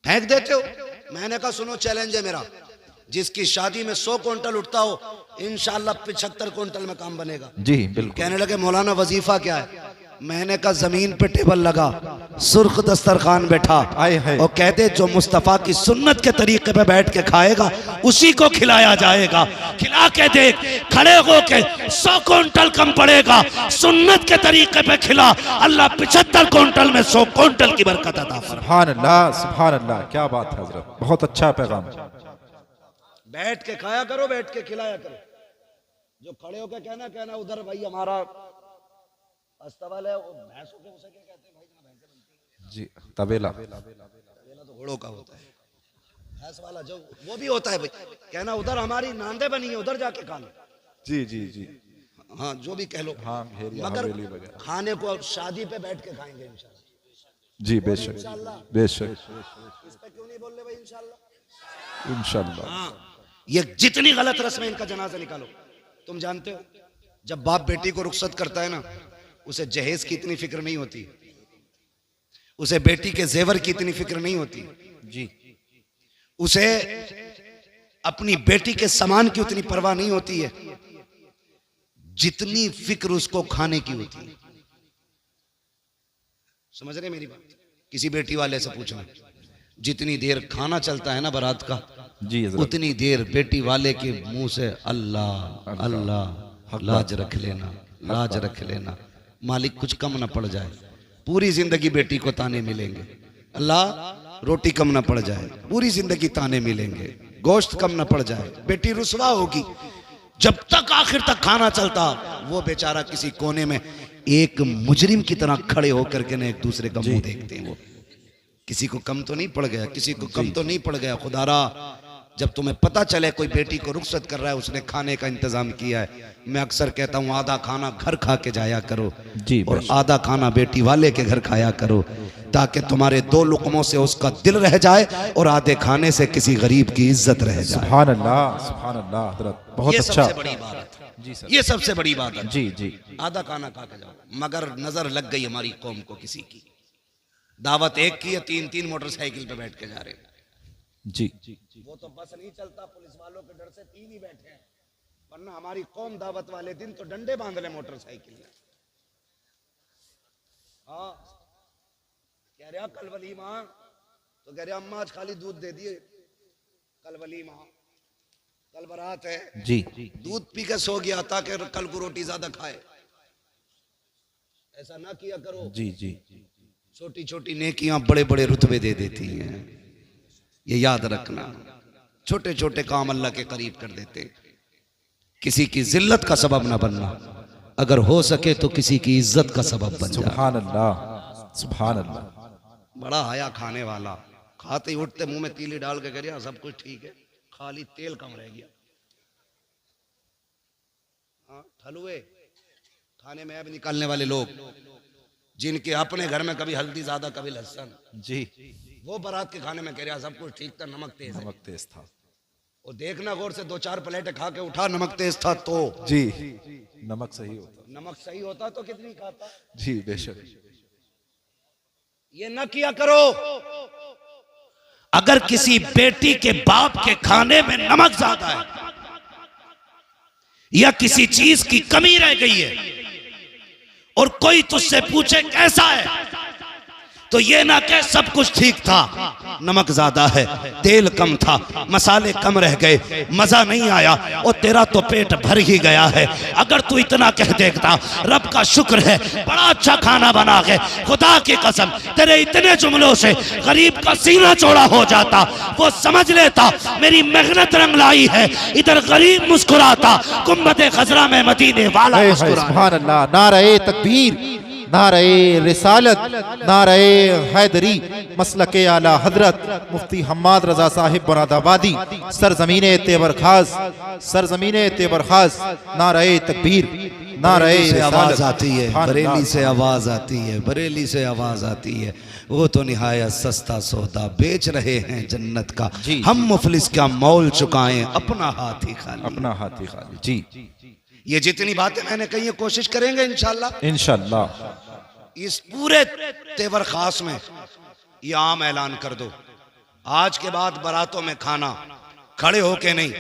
फेंक देते हो। मैंने कहा सुनो, चैलेंज है मेरा, जिसकी शादी में 100 क्विंटल उठता हो, इंशाल्लाह 75 क्विंटल में काम बनेगा। जी बिल्कुल। कहने लगे मौलाना वजीफा क्या है? मैंने कहा जमीन पे टेबल लगा, सुर्ख दस्तरखान बैठा, और कहते जो मुस्तफा की सुन्नत के तरीके पे बैठ के खाएगा उसी को खिलाया जाएगा। खिला के देख, खड़े होके 100 क्विंटल कम पड़ेगा, सुन्नत के तरीके पे खिला, अल्लाह 75 क्विंटल में 100 क्विंटल की बरकत अता फरमाए। सुभान अल्लाह, सुभान अल्लाह, क्या बात है हजरत, बहुत अच्छा पैगाम। बैठ के खाया करो, बैठ के खिलाया करो। जो खड़े होके कहना उधर भाई हमारा अस्तबल है, वो भैंसों के उसे क्या कहते हैं भाई? भैंसें बनती हैं। जी तबेला। तबेला तो घोड़ों का होता है, भैंस वाला जो वो भी होता है भाई। कहना उधर हमारी नांदे बनी है, उधर जाके खा लो। जी जी जी। हाँ, जो भी कह लो। हाँ, मगर खाने को शादी पे बैठ के खाएंगे इंशाल्लाह। जी बेशक बेशक। इस पे क्यों नहीं बोल रहे भाई? इंशाल्लाह इंशाल्लाह। हाँ, ये जितनी गलत रस्म है, इनका जनाजा निकालो। तुम जानते हो जब बाप बेटी को रुखसत करता है ना, उसे जहेज की इतनी फिक्र नहीं होती, उसे बेटी के जेवर की इतनी फिक्र नहीं होती जी, उसे अपनी बेटी के सामान की उतनी परवाह नहीं होती है जितनी फिक्र उसको खाने की होती है। समझ रहे मेरी बात? किसी बेटी वाले से पूछना, जितनी देर खाना चलता है ना बारात का, जी उतनी देर बेटी वाले के मुंह से अल्लाह अल्लाह, लाज रख लेना, लाज रख लेना, मालिक कुछ कम ना पड़ जाए। पूरी जिंदगी बेटी को ताने मिलेंगे, अल्लाह रोटी कम ना पड़ जाए, पूरी जिंदगी ताने मिलेंगे, गोश्त कम ना पड़ जाए, बेटी रुसवा होगी। जब तक आखिर तक खाना चलता, वो बेचारा किसी कोने में एक मुजरिम की तरह खड़े होकर के ना एक दूसरे का मुंह देखते हैं। वो किसी को कम तो नहीं पड़ गया, किसी को कम तो नहीं पड़ गया। खुदारा, जब तुम्हें पता चले कोई बेटी को रुखसत कर रहा है, उसने खाने का इंतजाम किया है, मैं अक्सर कहता हूँ आधा खाना घर खा के जाया करो जी, और आधा खाना बेटी वाले के घर खाया करो, ताकि तुम्हारे 2 लुक़मों से उसका दिल रह जाए और आधे खाने से किसी गरीब की इज्जत रह जाए। सुभान अल्लाह, सुभान अल्लाह हज़रत, बहुत ये अच्छा। सबसे बड़ी बात है जी सर, ये सबसे बड़ी बात है जी जी। आधा खाना खा के जाओ। मगर नजर लग गई हमारी कौम को किसी की, दावत एक की है, 3-3 मोटरसाइकिल पे बैठ के जा रहे हैं। जी वो तो बस नहीं चलता, पुलिस वालों के डर से 3 ही बैठे हैं, वरना हमारी कौम दावत वाले दिन तो डंडे बांध ले मोटरसाइकिल में। हाँ, कह रहा कल वलीमा, तो कह रहा अम्मा आज खाली दूध दे दिए, कल वलीमा, कल बारात है जी दूध पी के सो गया ताकि कल को रोटी ज्यादा खाए। ऐसा ना किया करो। जी जी छोटी छोटी नेकियां बड़े बड़े रुतबे दे देती हैं, ये याद रखना। छोटे छोटे काम अल्लाह के करीब कर देते। किसी की जिल्लत का सबब ना बनना, अगर हो सके तो किसी की इज्जत का सबब बन जा। सुभान अल्लाह, सुभान अल्लाह। बड़ा आया खाने वाला, खाते ही उठते मुंह में तीली डाल के कह रहा सब कुछ ठीक है, खाली तेल कम रह गया। हाँ, ठलुए खाने में अब निकालने वाले लोग, जिनके अपने घर में कभी हल्दी ज्यादा कभी लहसुन, जी वो बारात के खाने में कह रहा सब कुछ ठीक था, नमक तेज है। नमक तेज था। और देखना गौर से 2-4 प्लेटें खा के उठा, नमक तेज था तो जी नमक सही होता। नमक सही होता तो कितनी खाता। जी बेशक। ये न किया करो। अगर किसी बेटी के बाप के खाने में नमक ज्यादा है या किसी चीज की कमी रह गई है और कोई तुझसे पूछे कैसा है, तो ये ना कह सब कुछ ठीक था, नमक ज्यादा है, तेल कम था, मसाले कम रह गए, मजा नहीं आया, और तेरा तो पेट भर ही गया है। अगर तू इतना कह देता रब का शुक्र है बड़ा अच्छा खाना बना के, खुदा की कसम तेरे इतने जुमलों से गरीब का सीना चौड़ा हो जाता, वो समझ लेता मेरी मेहनत रंग लाई है। इधर गरीब मुस्कुराता, गुम्बद खजरा में मदीने वाला मुस्कुराता। सुभान अल्लाह। नारे तकबीर, नारे रिसालत, नारे हैदरी, मसलके आला हजरत मुफ्ती हम्माद रजा साहिब मुरादाबादी, सरजमीने तेवर खास, सरजमीने तेवर खास। नारे तकबीर, नारे से आवाज आती है, सुभान बरेली अल्लाह। से आवाज आती है, बरेली से आवाज आती है। वो तो निहायत सस्ता सौदा बेच रहे हैं जन्नत का, जी। हम मुफलिस क्या मौल चुकाएं, अपना हाथ ही खाली। अपना हाथ ही खाली। जी ये जितनी बातें मैंने कही है कोशिश करेंगे इंशाल्लाह इंशाअल्लाह। इस पूरे तेवर खास में ये आम ऐलान कर दो, आज के बाद बारातों में खाना खड़े होके नहीं,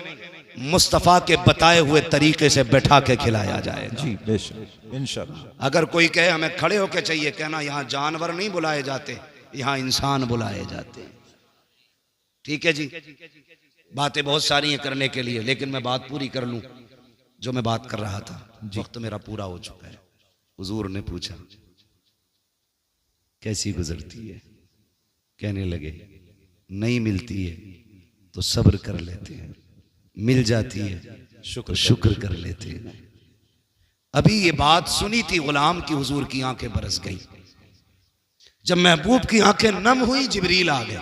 मुस्तफ़ा के बताए हुए तरीके से बैठा के खिलाया जाएगा। जी बेशक इंशाअल्लाह। अगर कोई कहे हमें खड़े होके चाहिए, कहना यहाँ जानवर नहीं बुलाए जाते, यहाँ इंसान बुलाए जाते हैं। ठीक है जी, बातें बहुत सारी हैं करने के लिए, लेकिन मैं बात पूरी कर लूं जो मैं बात कर रहा था। वक्त मेरा पूरा हो चुका है। हुजूर ने पूछा कैसी गुजरती है, कहने लगे नहीं मिलती है तो सब्र कर लेते हैं, मिल जाती है शुक्र कर लेते हैं। अभी ये बात सुनी थी गुलाम की, हुजूर की आंखें बरस गई। जब महबूब की आंखें नम हुई, जिब्रील आ गए।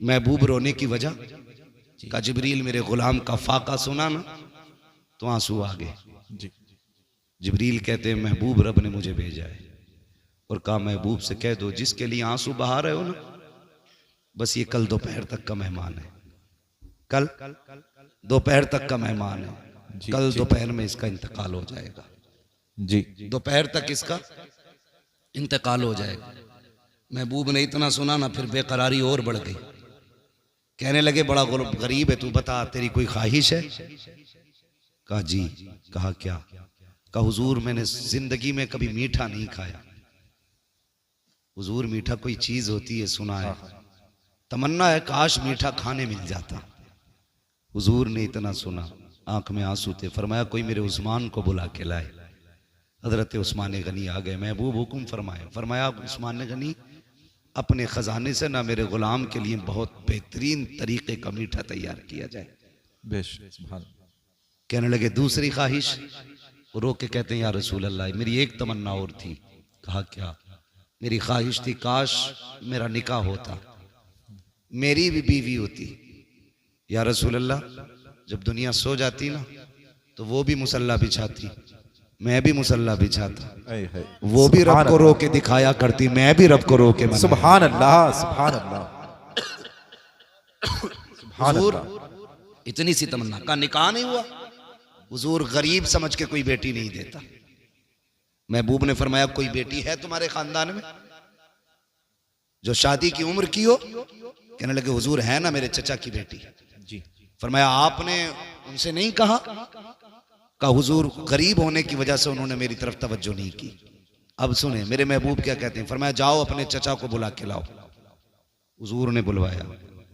महबूब रोने की वजह का, जिब्रील मेरे गुलाम का फाका सुना ना तो आंसू आ गए। जिब्रील कहते हैं महबूब रब ने मुझे भेजा है और कहा महबूब से कह दो जिसके लिए आंसू बहा रहे हो ना, बस ये कल दोपहर तक का मेहमान है, कल दोपहर तक का मेहमान है, कल दोपहर में इसका इंतकाल हो जाएगा। जी दोपहर तक इसका इंतकाल हो जाएगा। महबूब ने इतना सुना ना, फिर बेकरारी और बढ़ गई। कहने लगे बड़ा गरीब है तू, बता तेरी कोई ख्वाहिश है? कहा जी। कहा क्या? कहा हुजूर मैंने जिंदगी में कभी मीठा नहीं खाया। हुजूर मीठा कोई चीज होती है सुना है, तमन्ना है काश मीठा खाने मिल जाता। हुजूर ने इतना सुना, आंख में आंसू थे। फरमाया कोई मेरे उस्मान को बुला के लाए। हजरत उस्मान गनी आ गए। महबूब हुक्म फरमाए। फरमाया उस्मान गनी अपने खजाने से ना मेरे गुलाम के लिए बहुत बेहतरीन तरीके का मीठा तैयार किया जाए। कहने लगे दूसरी ख्वाहिश? वो रो के कहते हैं या रसूल अल्लाह मेरी एक तमन्ना और थी। कहा क्या? मेरी ख्वाहिश थी काश मेरा निकाह होता, मेरी भी बीवी होती। या रसूल अल्लाह जब दुनिया सो जाती ना तो वो भी मुसल्ला बिछाती, मैं भी मुसल्ला बिछाता, वो भी रब को रो के दिखाया करती, मैं भी रब को रो के। सुभान अल्लाह, सुभान अल्लाह, सुभान अल्लाह। इतनी सी तमन्ना का निकाह नहीं हुआ। हुजूर गरीब समझ के कोई बेटी नहीं देता। महबूब ने फरमाया कोई बेटी है तुम्हारे खानदान में? जो शादी की उम्र की हो। कहने लगे हुजूर है ना मेरे चचा की बेटी। जी। फरमाया आपने उनसे नहीं कहा हुजूर गरीब होने की वजह से उन्होंने मेरी तरफ तवज्जो नहीं की। अब सुने मेरे महबूब क्या कहते हैं। फरमाया जाओ अपने चचा को बुला के लाओ। हुजूर ने बुलवाया।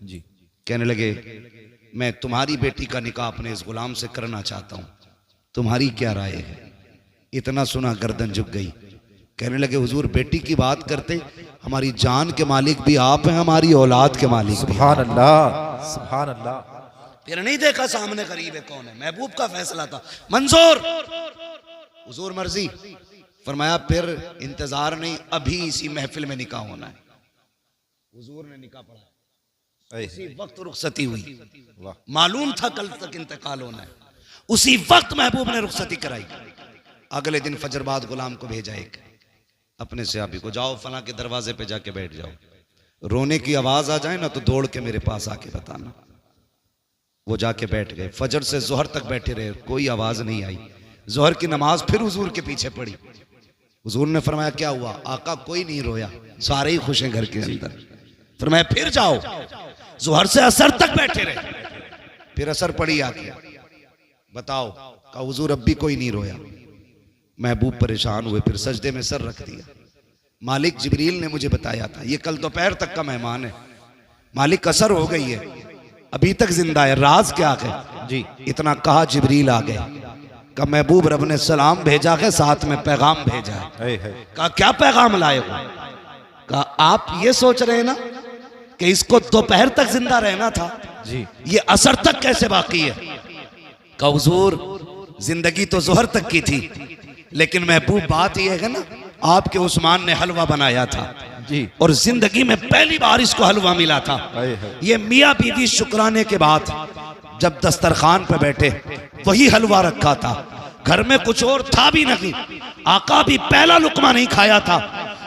जी। कहने लगे मैं तुम्हारी बेटी का निकाह अपने इस गुलाम से करना चाहता हूं, तुम्हारी क्या राय है। इतना सुना गर्दन झुक गई। कहने लगे हुजूर बेटी की बात करते, हमारी जान के मालिक भी आप हैं, हमारी औलाद के मालिक भी। सुभान अल्लाह, सुभान अल्लाह। फिर नहीं देखा सामने करीब है कौन है, महबूब का फैसला था मंजूर, हुजूर मर्जी। फरमाया फिर इंतजार नहीं, अभी इसी महफिल में निकाह होना है। हुजूर ने निकाह पढ़ा, इसी वक्त रुखसती हुई। मालूम था कल तक इंतकाल होना है, उसी वक्त महबूब ने रुखसती कराई। अगले दिन फजर बाद गुलाम को भेजा एक अपने सहाबी को, जाओ फला के दरवाजे पे जाके बैठ जाओ, रोने की आवाज आ जाए ना तो दौड़ के मेरे पास आके बताना। वो जाके बैठ गए, फजर से जोहर तक बैठे रहे, कोई आवाज नहीं आई। जोहर की नमाज फिर हुजूर के पीछे पड़ी। हुजूर ने फरमाया क्या हुआ। आका कोई नहीं रोया, सारे ही खुश हैं घर के अंदर। फरमाया फिर जाओ। जोहर से असर तक बैठे रहे, फिर असर पड़ी आके, बताओ। कहा हुजूर अब भी कोई नहीं रोया। महबूब परेशान हुए, फिर सजदे में सर रख दिया। मालिक जिब्रील ने मुझे बताया था, ये कल दोपहर तक का मेहमान है, मालिक असर हो गई है, अभी तक जिंदा है, राज क्या है जी। इतना कहा जिब्रील आ गए। कहा महबूब रब ने सलाम भेजा है, साथ में पैगाम भेजा है। कहा क्या पैगाम लाए हो। कहा आप ये सोच रहे हैं ना कि इसको दोपहर तक जिंदा रहना था जी, ये असर तक कैसे बाकी है। कहा हुजूर जिंदगी तो जोहर तक की थी, लेकिन महबूब बात यह है ना, आपके उस्मान ने हलवा बनाया था जी, और जिंदगी में पहली बार इसको हलवा मिला था। ये मियाँ बीवी शुक्राने के बाद जब दस्तरखान पे बैठे, वही हलवा रखा था, घर में कुछ और था भी नहीं। आका भी पहला लुकमा नहीं खाया था,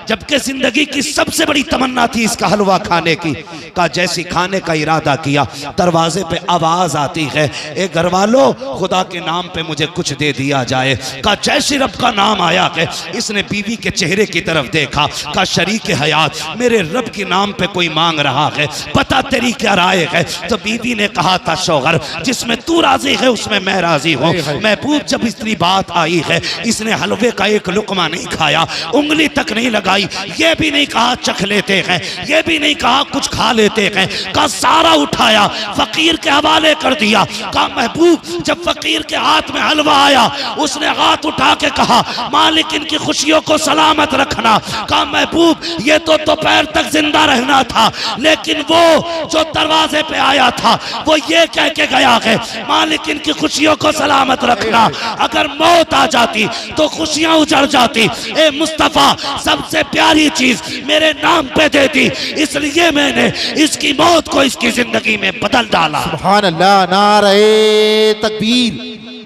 जबकि जिंदगी की सबसे बड़ी तमन्ना थी इसका हलवा खाने की। का जैसी खाने का इरादा किया, दरवाजे पे आवाज आती है, ए घर वालों खुदा के नाम पे मुझे कुछ दे दिया जाए। का जैसी रब का नाम आया है, इसने बीवी के चेहरे की तरफ देखा। का शरीक हयात मेरे रब के नाम पे कोई मांग रहा है, पता तेरी क्या राय है। तो बीवी ने कहा था शौहर जिसमें तू राजी है उसमें मैं राजी हूँ। महबूब जब इतनी बात आई है, इसने हलवे का एक लुकमा नहीं खाया, उंगली तक नहीं लगाई, ये भी नहीं कहा चख लेते हैं, ये भी नहीं कहा कुछ खा लेते हैं। का सारा उठाया फकीर के हवाले कर दिया। का महबूब जब फकीर के हाथ में हलवा आया, उसने हाथ उठा के कहा मालिक इनकी खुशियों को सलामत रखना। का महबूब ये तो दोपहर तक जिंदा रहना था, लेकिन वो जो दरवाजे पे आया था वो ये कह के गया है मालिक इनकी खुशियों को सलामत रखना। अगर मौत आ जाती तो खुशियां उजड़ जाती। ए मुस्तफा सबसे प्यारी चीज मेरे नाम पे दे दी, इसलिए मैंने इसकी मौत को इसकी जिंदगी में बदल डाला। सुभान अल्लाह। नारे तकबीर,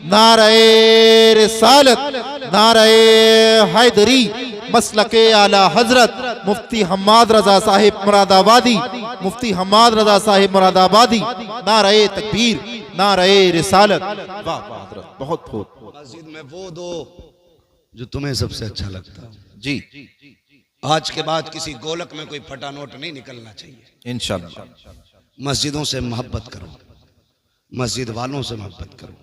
नारे रिसालत, नारे हैदरी, मसलके आला हजरत मुफ्ती हम्माद रजा साहिब मुरादाबादी, मुफ्ती हम्माद रजा साहिब मुरादाबादी। नारे तकबीर, नारे रिसालत। वाह वाह हजरत, बहुत बहुत। मस्जिद में वो दो जो तुम्हें सबसे अच्छा लगता जी। आज के बाद किसी गोलक में कोई फटा नोट नहीं निकलना चाहिए। इंशाअल्लाह मस्जिदों से मोहब्बत करो, मस्जिद वालों से मोहब्बत करो,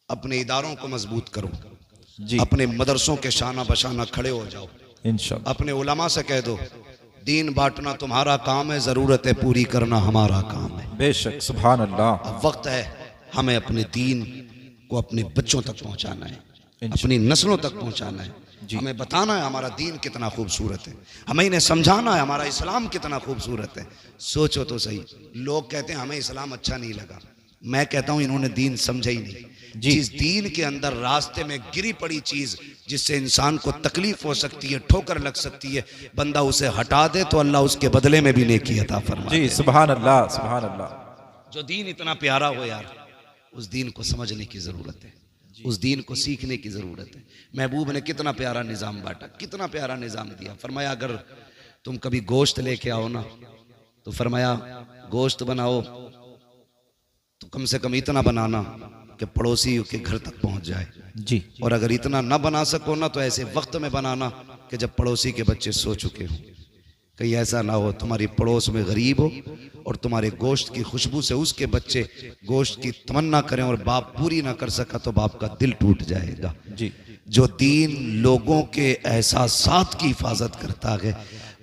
अपने इदारों को मजबूत करो जी, अपने मदरसों के शाना बशाना खड़े हो जाओ इंशाअल्लाह। अपने उलमा से कह दो दीन बांटना तुम्हारा काम है, जरूरतें पूरी करना हमारा काम है। बेशक सुभान अल्लाह। अब वक्त है हमें अपने दीन को अपने बच्चों तक पहुंचाना है, अपनी नस्लों तक पहुंचाना है। हमें बताना है हमारा दीन कितना खूबसूरत है, हमें इन्हें समझाना है हमारा इस्लाम कितना खूबसूरत है। सोचो तो सही, लोग कहते हैं हमें इस्लाम अच्छा नहीं लगा, मैं कहता हूं इन्होंने दीन समझा ही नहीं। जिस दीन के अंदर रास्ते में गिरी पड़ी चीज जिससे इंसान को तकलीफ हो सकती है, ठोकर लग सकती है, बंदा उसे हटा दे तो अल्लाह उसके बदले में भी नेकी अता फरमाए। जी सुभान अल्लाह, सुभान अल्लाह। जो दीन इतना प्यारा हो यार, उस दीन को समझने की जरूरत है, उस दीन को सीखने की जरूरत है। महबूब ने कितना प्यारा निजाम बांटा, कितना प्यारा निजाम दिया। फरमाया अगर तुम कभी गोश्त लेके आओ ना, तो फरमाया गोश्त बनाओ तो कम से कम इतना बनाना कि पड़ोसी के घर तक पहुंच जाए जी, और अगर इतना ना बना सको ना तो ऐसे वक्त में बनाना कि जब पड़ोसी के बच्चे सो चुके हों। कहीं ऐसा ना हो तुम्हारी पड़ोस में गरीब हो और तुम्हारे गोश्त की खुशबू से उसके बच्चे गोश्त की तमन्ना करें और बाप पूरी ना कर सका तो बाप का दिल टूट जाएगा। जी। जो दीन लोगों के एहसासात की हिफाजत करता है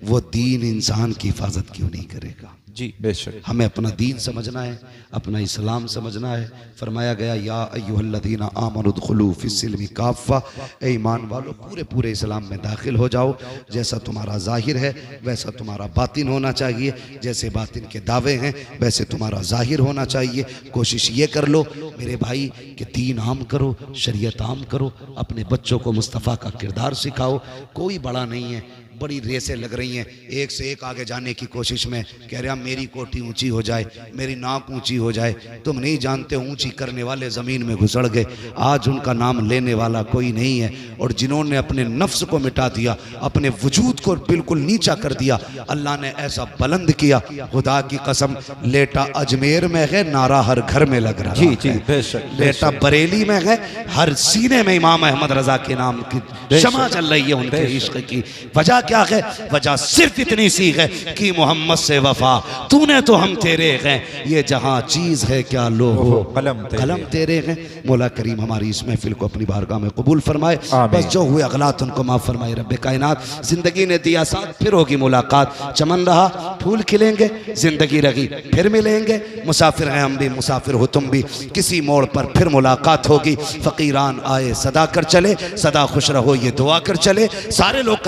वो दीन इंसान की हिफाजत क्यों नहीं करेगा। जी बेशक। हमें अपना दीन समझना है, अपना इस्लाम समझना है। फरमाया गया या अय्युहल्लज़ीना आमनु उदखुलू फिस्सिल्मि काफ़ा, ए ईमान वालो पूरे पूरे इस्लाम में दाखिल हो जाओ। जैसा तुम्हारा जाहिर है वैसा तुम्हारा बातिन होना चाहिए, जैसे बातिन के दावे हैं वैसे तुम्हारा जाहिर होना चाहिए। कोशिश ये कर लो मेरे भाई कि दीन आम करो, शरीयत आम करो, अपने बच्चों को मुस्तफ़ा का किरदार सिखाओ। कोई बड़ा नहीं है, बड़ी रेसें लग रही हैं, एक से एक आगे जाने की कोशिश में। कह रहे मेरी कोठी ऊंची हो जाए, मेरी नाक ऊंची हो जाए। तुम नहीं जानते ऊंची करने वाले ज़मीन में घुसड़ गए, आज उनका नाम लेने वाला कोई नहीं है। और जिन्होंने अपने नफ्स को मिटा दिया, अपने वजूद को बिल्कुल नीचा कर दिया, अल्लाह ने ऐसा बुलंद किया, खुदा की कसम लेटा अजमेर में है नारा हर घर में लग रहा जी जी है। बेशक। लेटा बरेली में है, हर सीने में इमाम अहमद रजा के नाम की शमा चल रही है उनके इश्क की। वजह क्या है? वजह सिर्फ इतनी सी है कि मोहम्मद से वफा तूने तो हम तेरे हैं, ये जहां चीज है क्या लो हो कलम तेरे हैं। मौला करीम हमारी इस महफिल को अपनी बारगाह में कबूल फरमाए। बस जो हुए अगलात उनको माफ फरमाए रब्बे कायनात। जिंदगी ने दिया साथ फिर होगी मुलाकात, चमन रहा फूल खिलेंगे, जिंदगी रही फिर मिलेंगे। मुसाफिर हैं हम भी, मुसाफिर हो तुम भी, किसी मोड़ पर फिर मुलाकात होगी। फकीरान आए सदा कर चले, सदा खुश रहो ये दुआ कर चले। सारे लोग